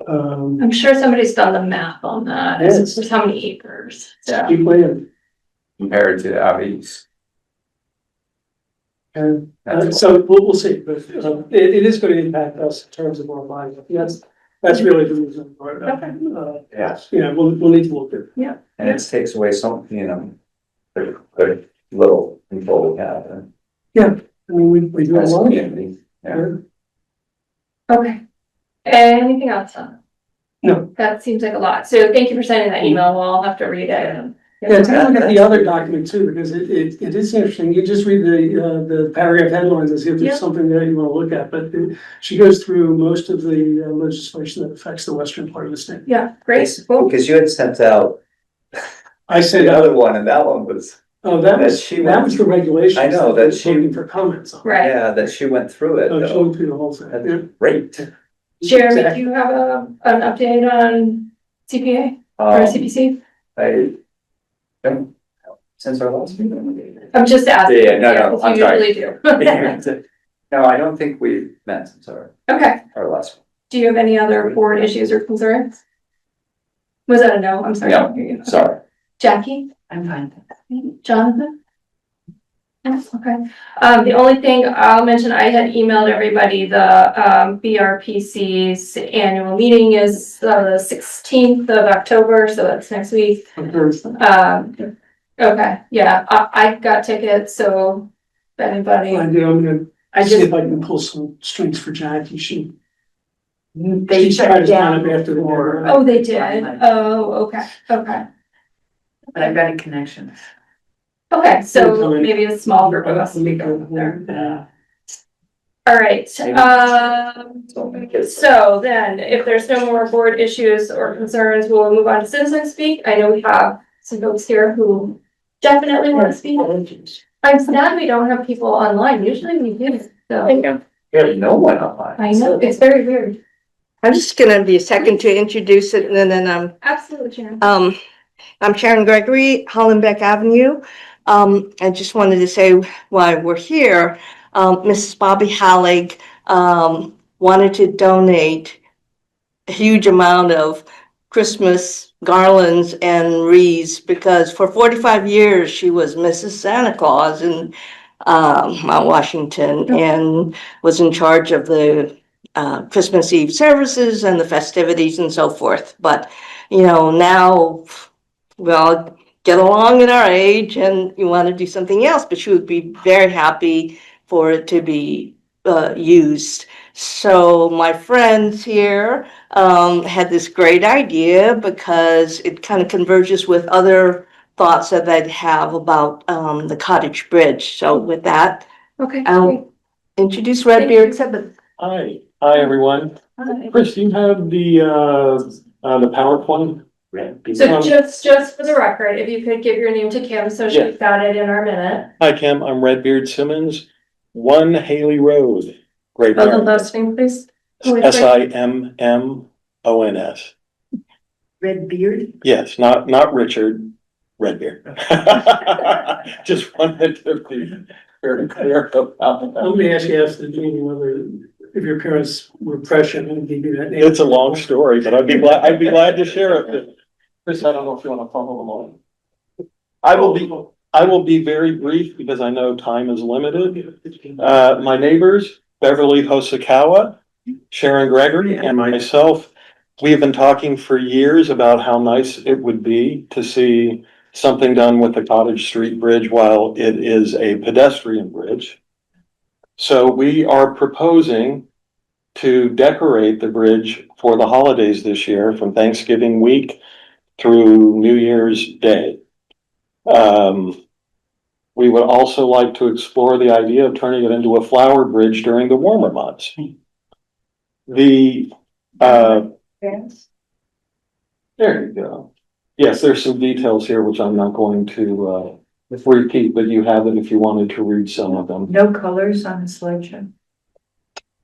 I'm sure somebody's done the math on that. Yes. It's just how many acres, so. keep playing. Compared to out east. And, That's so we'll see, but, it is gonna impact us in terms of our lives. That's really the reason for it. Yes. Yeah, we'll need to look at it. And it takes away some, the little control we have. And I mean, we do a as a lot. community, yeah. Okay. Anything else? No. That seems like a lot. So thank you for sending that email. We'll all have to read it. Yeah, take a look at the other document too, because it is interesting. You just read the paragraph headlines and see if Yeah. there's something there you wanna look at, but she goes through most of the legislation that affects the western part of the state. Yeah, great. Cool. Because you had sent out I said, the other one, and that one was, oh, that that was, she that went- was the regulations. I know, that was she- looking for comments on. Right. yeah, that she went through it, Oh, she though. went through the whole thing. That's Yeah. great. Jeremy, Exactly. do you have an update on CPA or CPC? I don't, since our last meeting. I'm just asking. Yeah, no, 'cause I'm you sorry. usually do. No, I don't think we met since our Okay. last Do you have any other board issues or concerns? Was that a no? I'm sorry. I No, didn't hear you. one, sorry. Jackie? I'm fine. Jonathan? Yes, okay. The only thing I'll mention, I had emailed everybody, the BRPC's annual meeting is the 16th of October, so that's next week. Okay, yeah, I got tickets, so if anybody, I do, I'm gonna I see just, if I can pull some strings for Jackie. She They tried shut to sign down up after the before. deadline. oh, they did, oh, okay, okay. But I've got a connection. Okay, so maybe a small group of us will be going there. All right, so then, if there's no more board issues or concerns, we'll move on to citizen speak. I know we have some folks here who definitely want to speak. I'm sad we don't have people online. Usually we do, so. There's no one online. I know, it's very weird. I'm just gonna be a second to introduce it and then Absolutely, Sharon. I'm Sharon Gregory, Hollenbeck Avenue. I just wanted to say why we're here. Mrs. Bobby Hallig, wanted to donate a huge amount of Christmas garlands and wreaths because for 45 years she was Mrs. Santa Claus in Mount Washington and was in charge of the Christmas Eve services and the festivities and so forth. But, you know, now we all get along in our age and you want to do something else, but she would be very happy for it to be used. So my friends here had this great idea because it kind of converges with other thoughts that I'd have about the cottage bridge. So with that, Okay. I'll introduce Redbeard Simmons. Hi, everyone. Chris, do you have the PowerPoint? So just for the record, if you could give your name to Kim, so she's got it in our minute. Hi, Kim, I'm Redbeard Simmons, 1 Haley Road, Great Oh, the Barrington. last name, please. Simmons. Red beard? Yes, not Richard, Redbeard. Just wanted to be very clear about that. Let me actually ask the Jeannie whether, if your parents were prescient and give you that name. It's a long story, but I'd be glad to share it. Chris, I don't know if you want to follow along. I will be very brief because I know time is limited. My neighbors, Beverly Hosokawa, Sharon Gregory, and myself, we have been talking for years about how nice it would be to see something done with the Cottage Street Bridge while it is a pedestrian bridge. So we are proposing to decorate the bridge for the holidays this year from Thanksgiving week through New Year's Day. We would also like to explore the idea of turning it into a flower bridge during the warmer months. There you go. Yes, there's some details here which I'm not going to repeat, but you have it if you wanted to read some of them. No colors on the slideshow?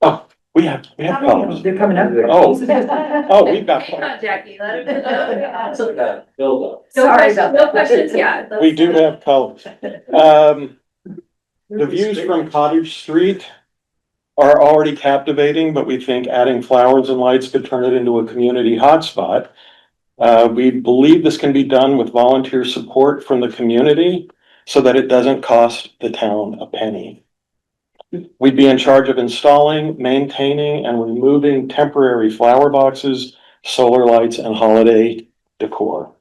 Oh, we have colors. They're coming up. Oh, we've got Hang colors. on, Jackie, let him know. Build up. Sorry about No that. questions yet. We do have colors. The views from Cottage Street are already captivating, but we think adding flowers and lights could turn it into a community hotspot. We believe this can be done with volunteer support from the community so that it doesn't cost the town a penny. We'd be in charge of installing, maintaining, and removing temporary flower boxes, solar lights, and holiday decor.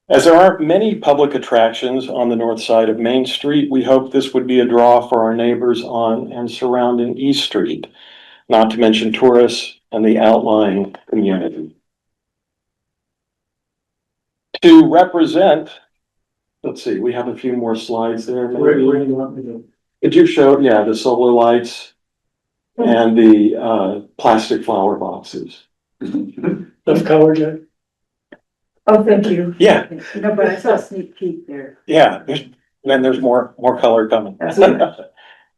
As there aren't many public attractions on the north side of Main Street, we hope this would be a draw for our neighbors on and surrounding East Street, not to mention tourists and the outlying community. To represent, let's see, we have a few more slides there. Where do you want me to? Did you show, yeah, the solar lights and the plastic flower boxes? Of color, Jack? Oh, thank you. Yeah, No, but I saw a sneak peek there. yeah, there's more color coming.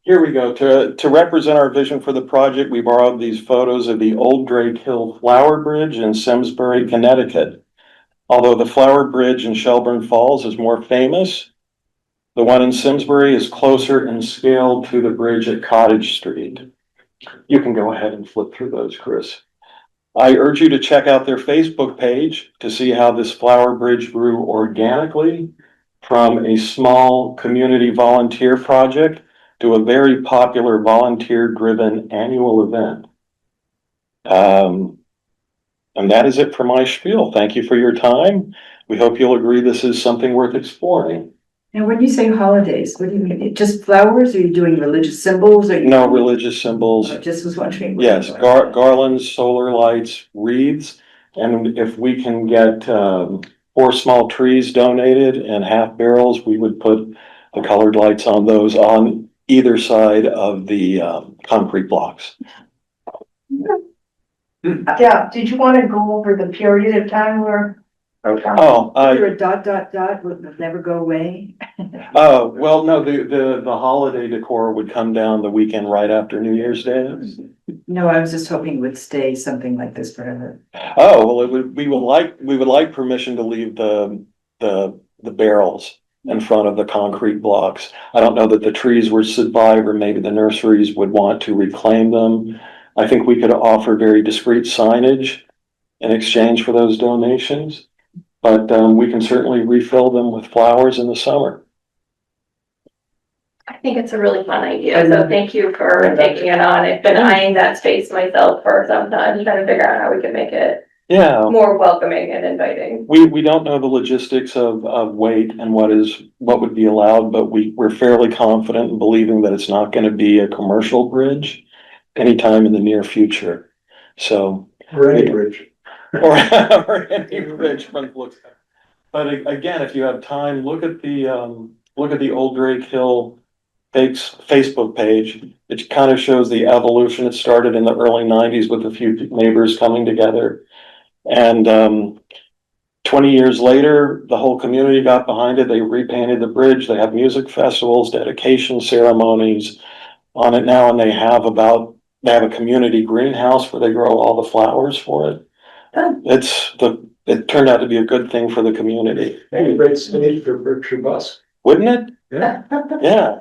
Here we go. To represent our vision for the project, we borrowed these photos of the Old Drake Hill Flower Bridge in Simsbury, Connecticut. Although the Flower Bridge in Shelburne Falls is more famous, the one in Simsbury is closer in scale to the bridge at Cottage Street. You can go ahead and flip through those, Chris. I urge you to check out their Facebook page to see how this flower bridge grew organically from a small community volunteer project to a very popular volunteer-driven annual event. And that is it for my spiel. Thank you for your time. We hope you'll agree this is something worth exploring. And when you say holidays, what do you mean? Just flowers? Are you doing religious symbols? Or No religious symbols. I just was wondering. Yes, garlands, solar lights, wreaths. And if we can get 4 small trees donated and half barrels, we would put the colored lights on those on either side of the concrete blocks. Yeah, did you want to go over the period of time where Oh, Is there a dot would never go away? oh, well, no, the holiday decor would come down the weekend right after New Year's Day. No, I was just hoping it would stay something like this forever. Oh, well, we would like permission to leave the barrels in front of the concrete blocks. I don't know that the trees would survive, or maybe the nurseries would want to reclaim them. I think we could offer very discreet signage in exchange for those donations, but we can certainly refill them with flowers in the summer. I think it's a really fun idea, so thank you for taking it on. I've been eyeing that space myself for some time, trying to figure out how we can make it Yeah. more welcoming and inviting. We don't know the logistics of weight and what would be allowed, but we're fairly confident in believing that it's not gonna be a commercial bridge anytime in the near future. So. Or any bridge. Or any bridge from looks. But again, if you have time, look at the Old Drake Hill Facebook page. It kind of shows the evolution. It started in the early 90s with a few neighbors coming together. And 20 years later, the whole community got behind it. They repainted the bridge. They have music festivals, dedication ceremonies on it now, and they have a community greenhouse where they grow all the flowers for it. It turned out to be a good thing for the community. Maybe great stage for Berkshire Bus. Wouldn't it? Yeah. Yeah.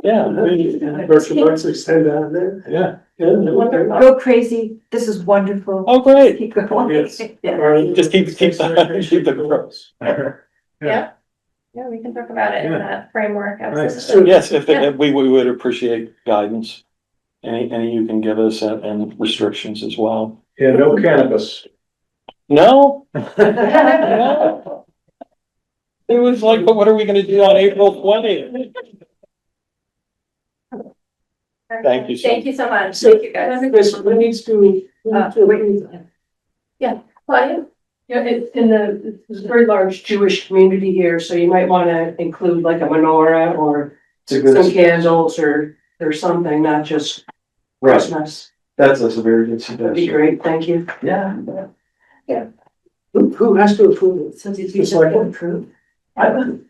Yeah. Berkshire Bus extend out there. Yeah. Go crazy. This is wonderful. Oh, great. Keep going. Yes. Yeah. Just keep the growth. Yeah, we can talk about it in Yeah. that framework. Nice. Absolutely. Yes, if we would appreciate guidance. Any you can give us and restrictions as well. Yeah, no cannabis. No? No. It was like, but what are we gonna do on April 20th? Thank you so Thank you so much. Thank you guys. What needs to? Claudia? Yeah, it's a very large Jewish community here, so you might wanna include like a menorah or some candles or something, not just Christmas. That's a very good That'd be great, thank you. Yeah. Who has to approve it? So did you say approve? I'm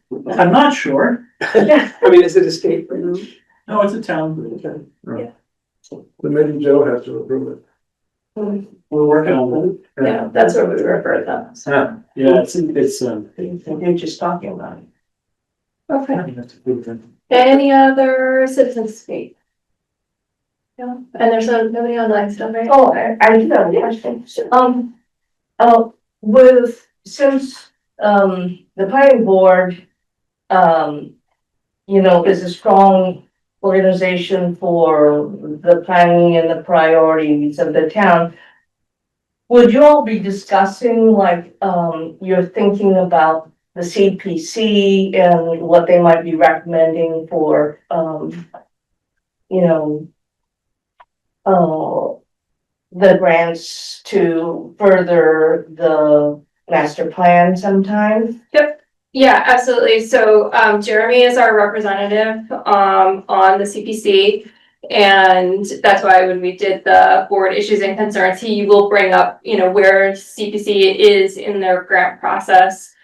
not sure. I mean, is it a state? No, it's a town. The Midi Joe has to approve it. We're working on it. Yeah, that's what we refer to them. Yeah, it's, You're just talking about it. Okay. Any other citizens speak? No, and there's nobody online still, right? Oh, I do have a question. Since, the planning board, is a strong organization for the planning and the priorities of the town, would you all be discussing, like, you're thinking about the CPC and what they might be recommending for, the grants to further the master plan sometime? Yeah, absolutely. So, Jeremy is our representative, on the CPC. And that's why when we did the board issues and concerns, he will bring up, where CPC is in their grant process.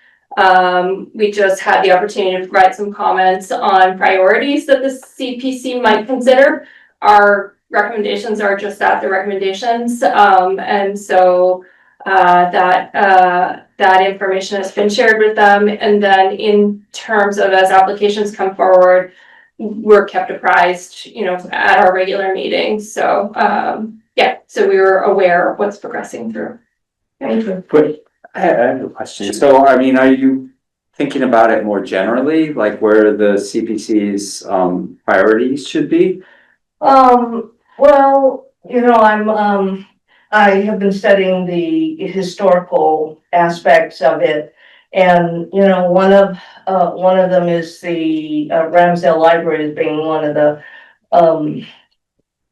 We just had the opportunity to provide some comments on priorities that the CPC might consider. Our recommendations are just that, the recommendations. And so that information has been shared with them. And then in terms of as applications come forward, we're kept apprised, at our regular meetings. So, so we were aware of what's progressing through. Thank you. But I have a question. So, I mean, are you thinking about it more generally, like where the CPC's priorities should be? Well, I have been studying the historical aspects of it. And, one of them is the Ramsdale Library as being one of the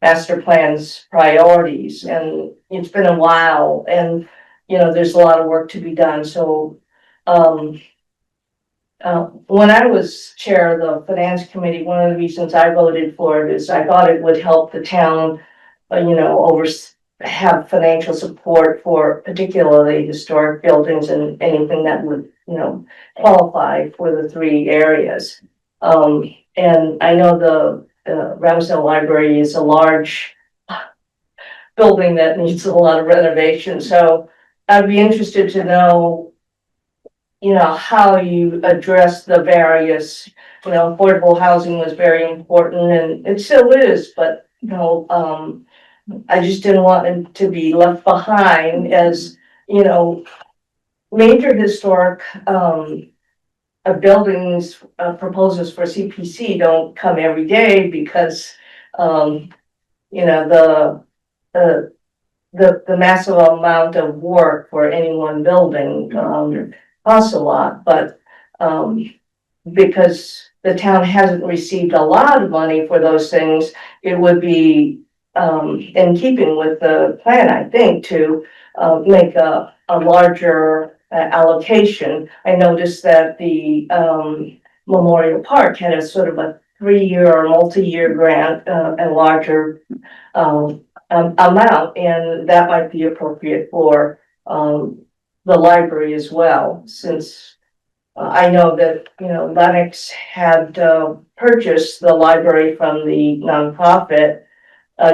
master plan's priorities. And it's been a while and, there's a lot of work to be done. So, when I was chair of the finance committee, one of the reasons I voted for it is I thought it would help the town, have financial support for particularly historic buildings and anything that would, qualify for the three areas. And I know the Ramsdale Library is a large building that needs a lot of renovation, so I'd be interested to know, how you address the various, affordable housing was very important and it still is, but, I just didn't want it to be left behind as, major historic, buildings, proposals for CPC don't come every day because, the massive amount of work for any one building, costs a lot, but, because the town hasn't received a lot of money for those things, it would be, in keeping with the plan, I think, to, make a larger allocation. I noticed that the, Memorial Park had a sort of a 3-year or multi-year grant, and larger, amount, and that might be appropriate for, the library as well, since I know that, Lennox had, purchased the library from the nonprofit,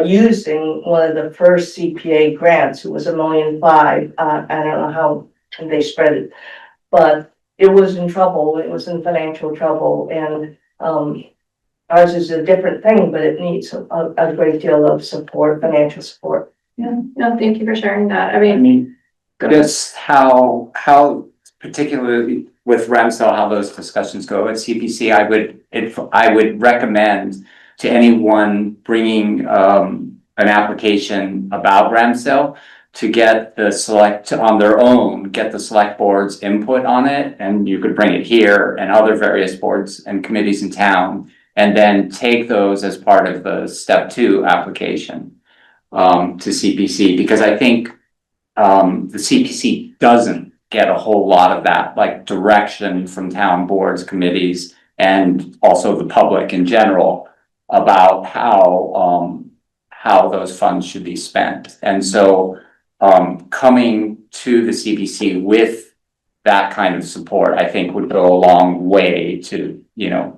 using one of the first CPA grants. It was $1.5 million. I don't know how they spread it, but it was in trouble. It was in financial trouble, and, ours is a different thing, but it needs a great deal of support, financial support. Yeah, no, thank you for sharing that. I I mean, mean, just how particularly with Ramsdale, how those discussions go at CPC, I would recommend to anyone bringing an application about Ramsdale to get the on their own, get the select board's input on it, and you could bring it here and other various boards and committees in town, and then take those as part of the step 2 application to CPC, because I think the CPC doesn't get a whole lot of that, like direction from town boards, committees, and also the public in general about how those funds should be spent. And so coming to the CPC with that kind of support, I think would go a long way to,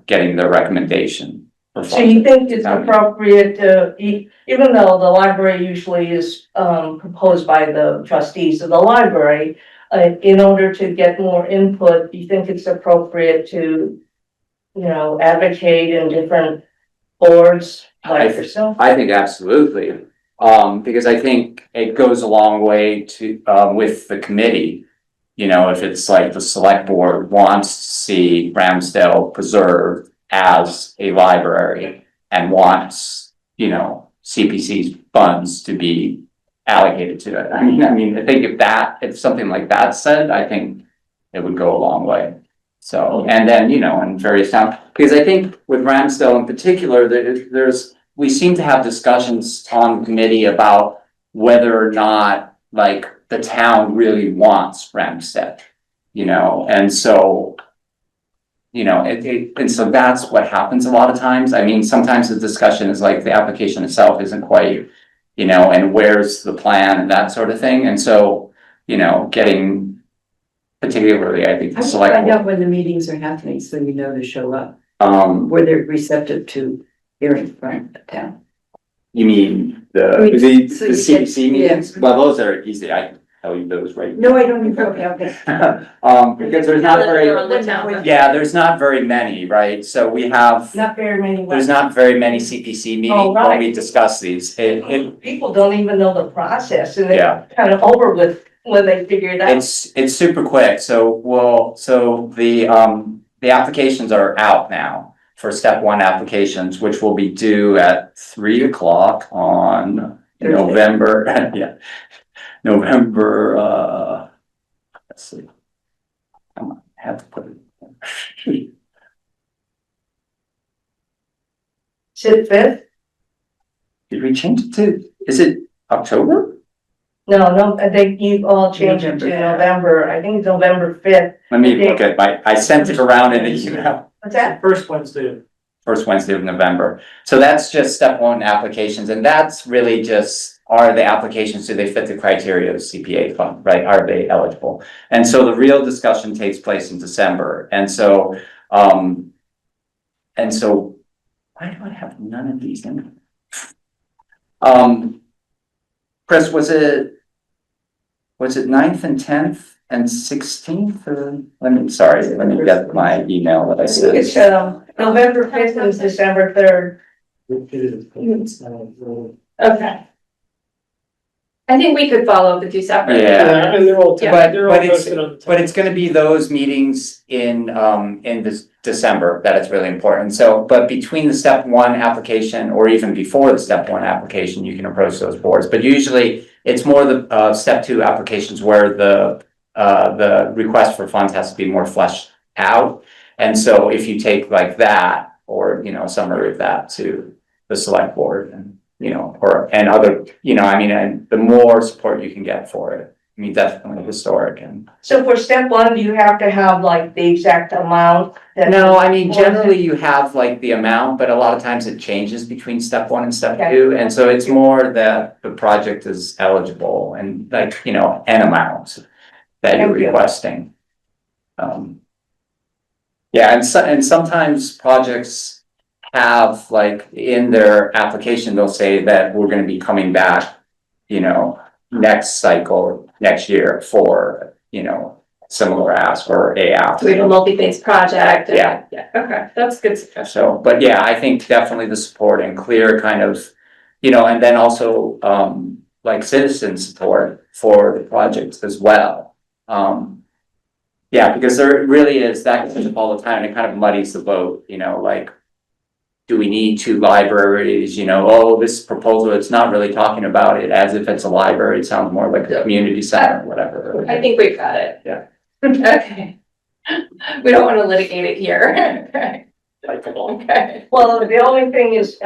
getting the recommendation. So you think it's appropriate to, even though the library usually is, proposed by the trustees of the library, in order to get more input, you think it's appropriate to, advocate in different boards like yourself? I think absolutely, because I think it goes a long way to, with the committee. If it's like the select board wants to see Ramsdale preserved as a library and wants, CPC's funds to be allocated to it. I mean, I think if something like that said, I think it would go a long way. So, and then, in various towns, because I think with Ramsdale in particular, we seem to have discussions on the committee about whether or not, like, the town really wants Ramsdale, and so, and so that's what happens a lot of times. I mean, sometimes the discussion is like the application itself isn't quite, and where's the plan and that sort of thing. And so, getting particularly, I think the select Find board, out when the meetings are happening, so you know to show up, where they're receptive to hearing from the town. you mean I mean, the so you CPC get- meetings? yeah. Well, those are easy. I can tell you those right. No, I don't, okay. Because there's not very, Yeah, there's not very many, right? So we have, not very many. there's not very many CPC meetings Oh, when right. we discuss these. People don't even know the process, and Yeah. they're kind of over with when they figure it out. It's super quick, so the applications are out now for step 1 applications, which will be due at 3:00 on Thursday. November, yeah. November, let's see. I have to put it. Is it 5th? Did we change it to, is it October? No, I think you all changed it to November. I think it's November 5th. Let me look at I sent it around in an email. What's that? First Wednesday. First Wednesday of November. So that's just step 1 applications, and that's really just are the applications, do they fit the criteria of CPA fund, right? Are they eligible? And so the real discussion takes place in December. And so why do I have none of these in? Chris, was it 9th and 10th and 16th? Or let me get my email that I sent. It's, November 5th and December 3rd. Okay. I think we could follow up with you separately. Yeah. And they're all, Yeah. they're all But it's- posted on the. But it's gonna be those meetings in this December that it's really important. So, but between the step one application or even before the step one application, you can approach those boards. But usually it's more the step two applications where the request for funds has to be more fleshed out. And so if you take like that, or, you know, a summary of that to the select board and, you know, and other, you know, I mean, and the more support you can get for it. I mean, definitely historic and. So for step one, do you have to have like the exact amount? No, I mean, generally you have like the amount, but a lot of times it changes between step one and step Okay. two. And so it's more that the project is eligible and like, you know, an amount that you're Thank you. requesting. Yeah, and sometimes projects have like in their application, they'll say that we're gonna be coming back, you know, next cycle, next year for, you know, similar ask or a ask. We have a multi-phase project. And- Yeah. Yeah, okay, that's a good suggestion. So, but yeah, I think definitely the support and clear kind of, you know, and then also, like citizen support for the projects as well. Yeah, because there really is, that comes up all the time, and it kind of muddies the boat, you know, like, do we need 2 libraries, you know, oh, this proposal, it's not really talking about it as if it's a library, it sounds more like a community center, whatever. I think we've got it. Yeah. Okay. We don't want to litigate it here. Okay. Okay. Well, the only thing is,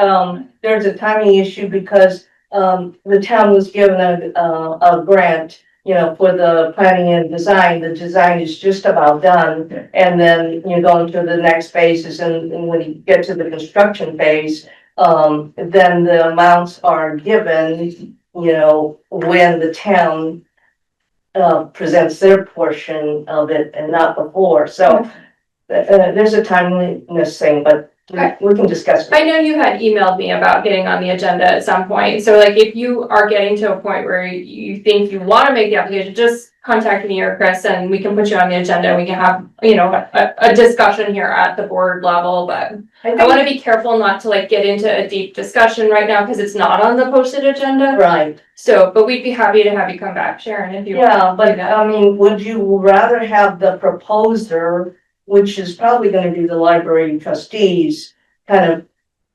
there's a timing issue because, the town was given a grant, you know, for the planning and design. The design is just about done. Yeah. And then you go into the next phases and when you get to the construction phase, then the amounts are given, you know, when the town presents their portion of it and not before. So, there's a timeliness thing, but we can discuss. I know you had emailed me about getting on the agenda at some point, so like if you are getting to a point where you think you want to make the application, just contact me or Chris and we can put you on the agenda, we can have, you know, a discussion here at the board level, but I want to be careful not to like get into a deep discussion right now because it's not on the posted agenda. Right, So, but we'd be happy to have you come back, Sharon, if you. yeah, but I mean, would you rather have the proposer, which is probably gonna be the library trustees, kind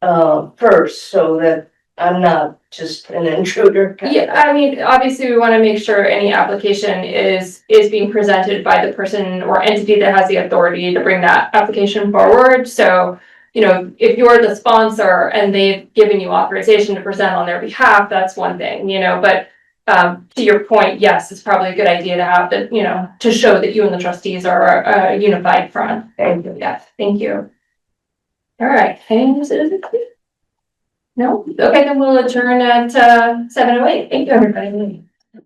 of, first, so that I'm not just an intruder? Yeah, I mean, obviously, we want to make sure any application is being presented by the person or entity that has the authority to bring that application forward. So, you know, if you're the sponsor and they've given you authorization to present on their behalf, that's one thing, you know, but to your point, yes, it's probably a good idea to have that, you know, to show that you and the trustees are a unified front. Thank you. Yes, thank you. All right, anything citizen? No? Okay, then we'll adjourn at 7:08. Thank you, everybody.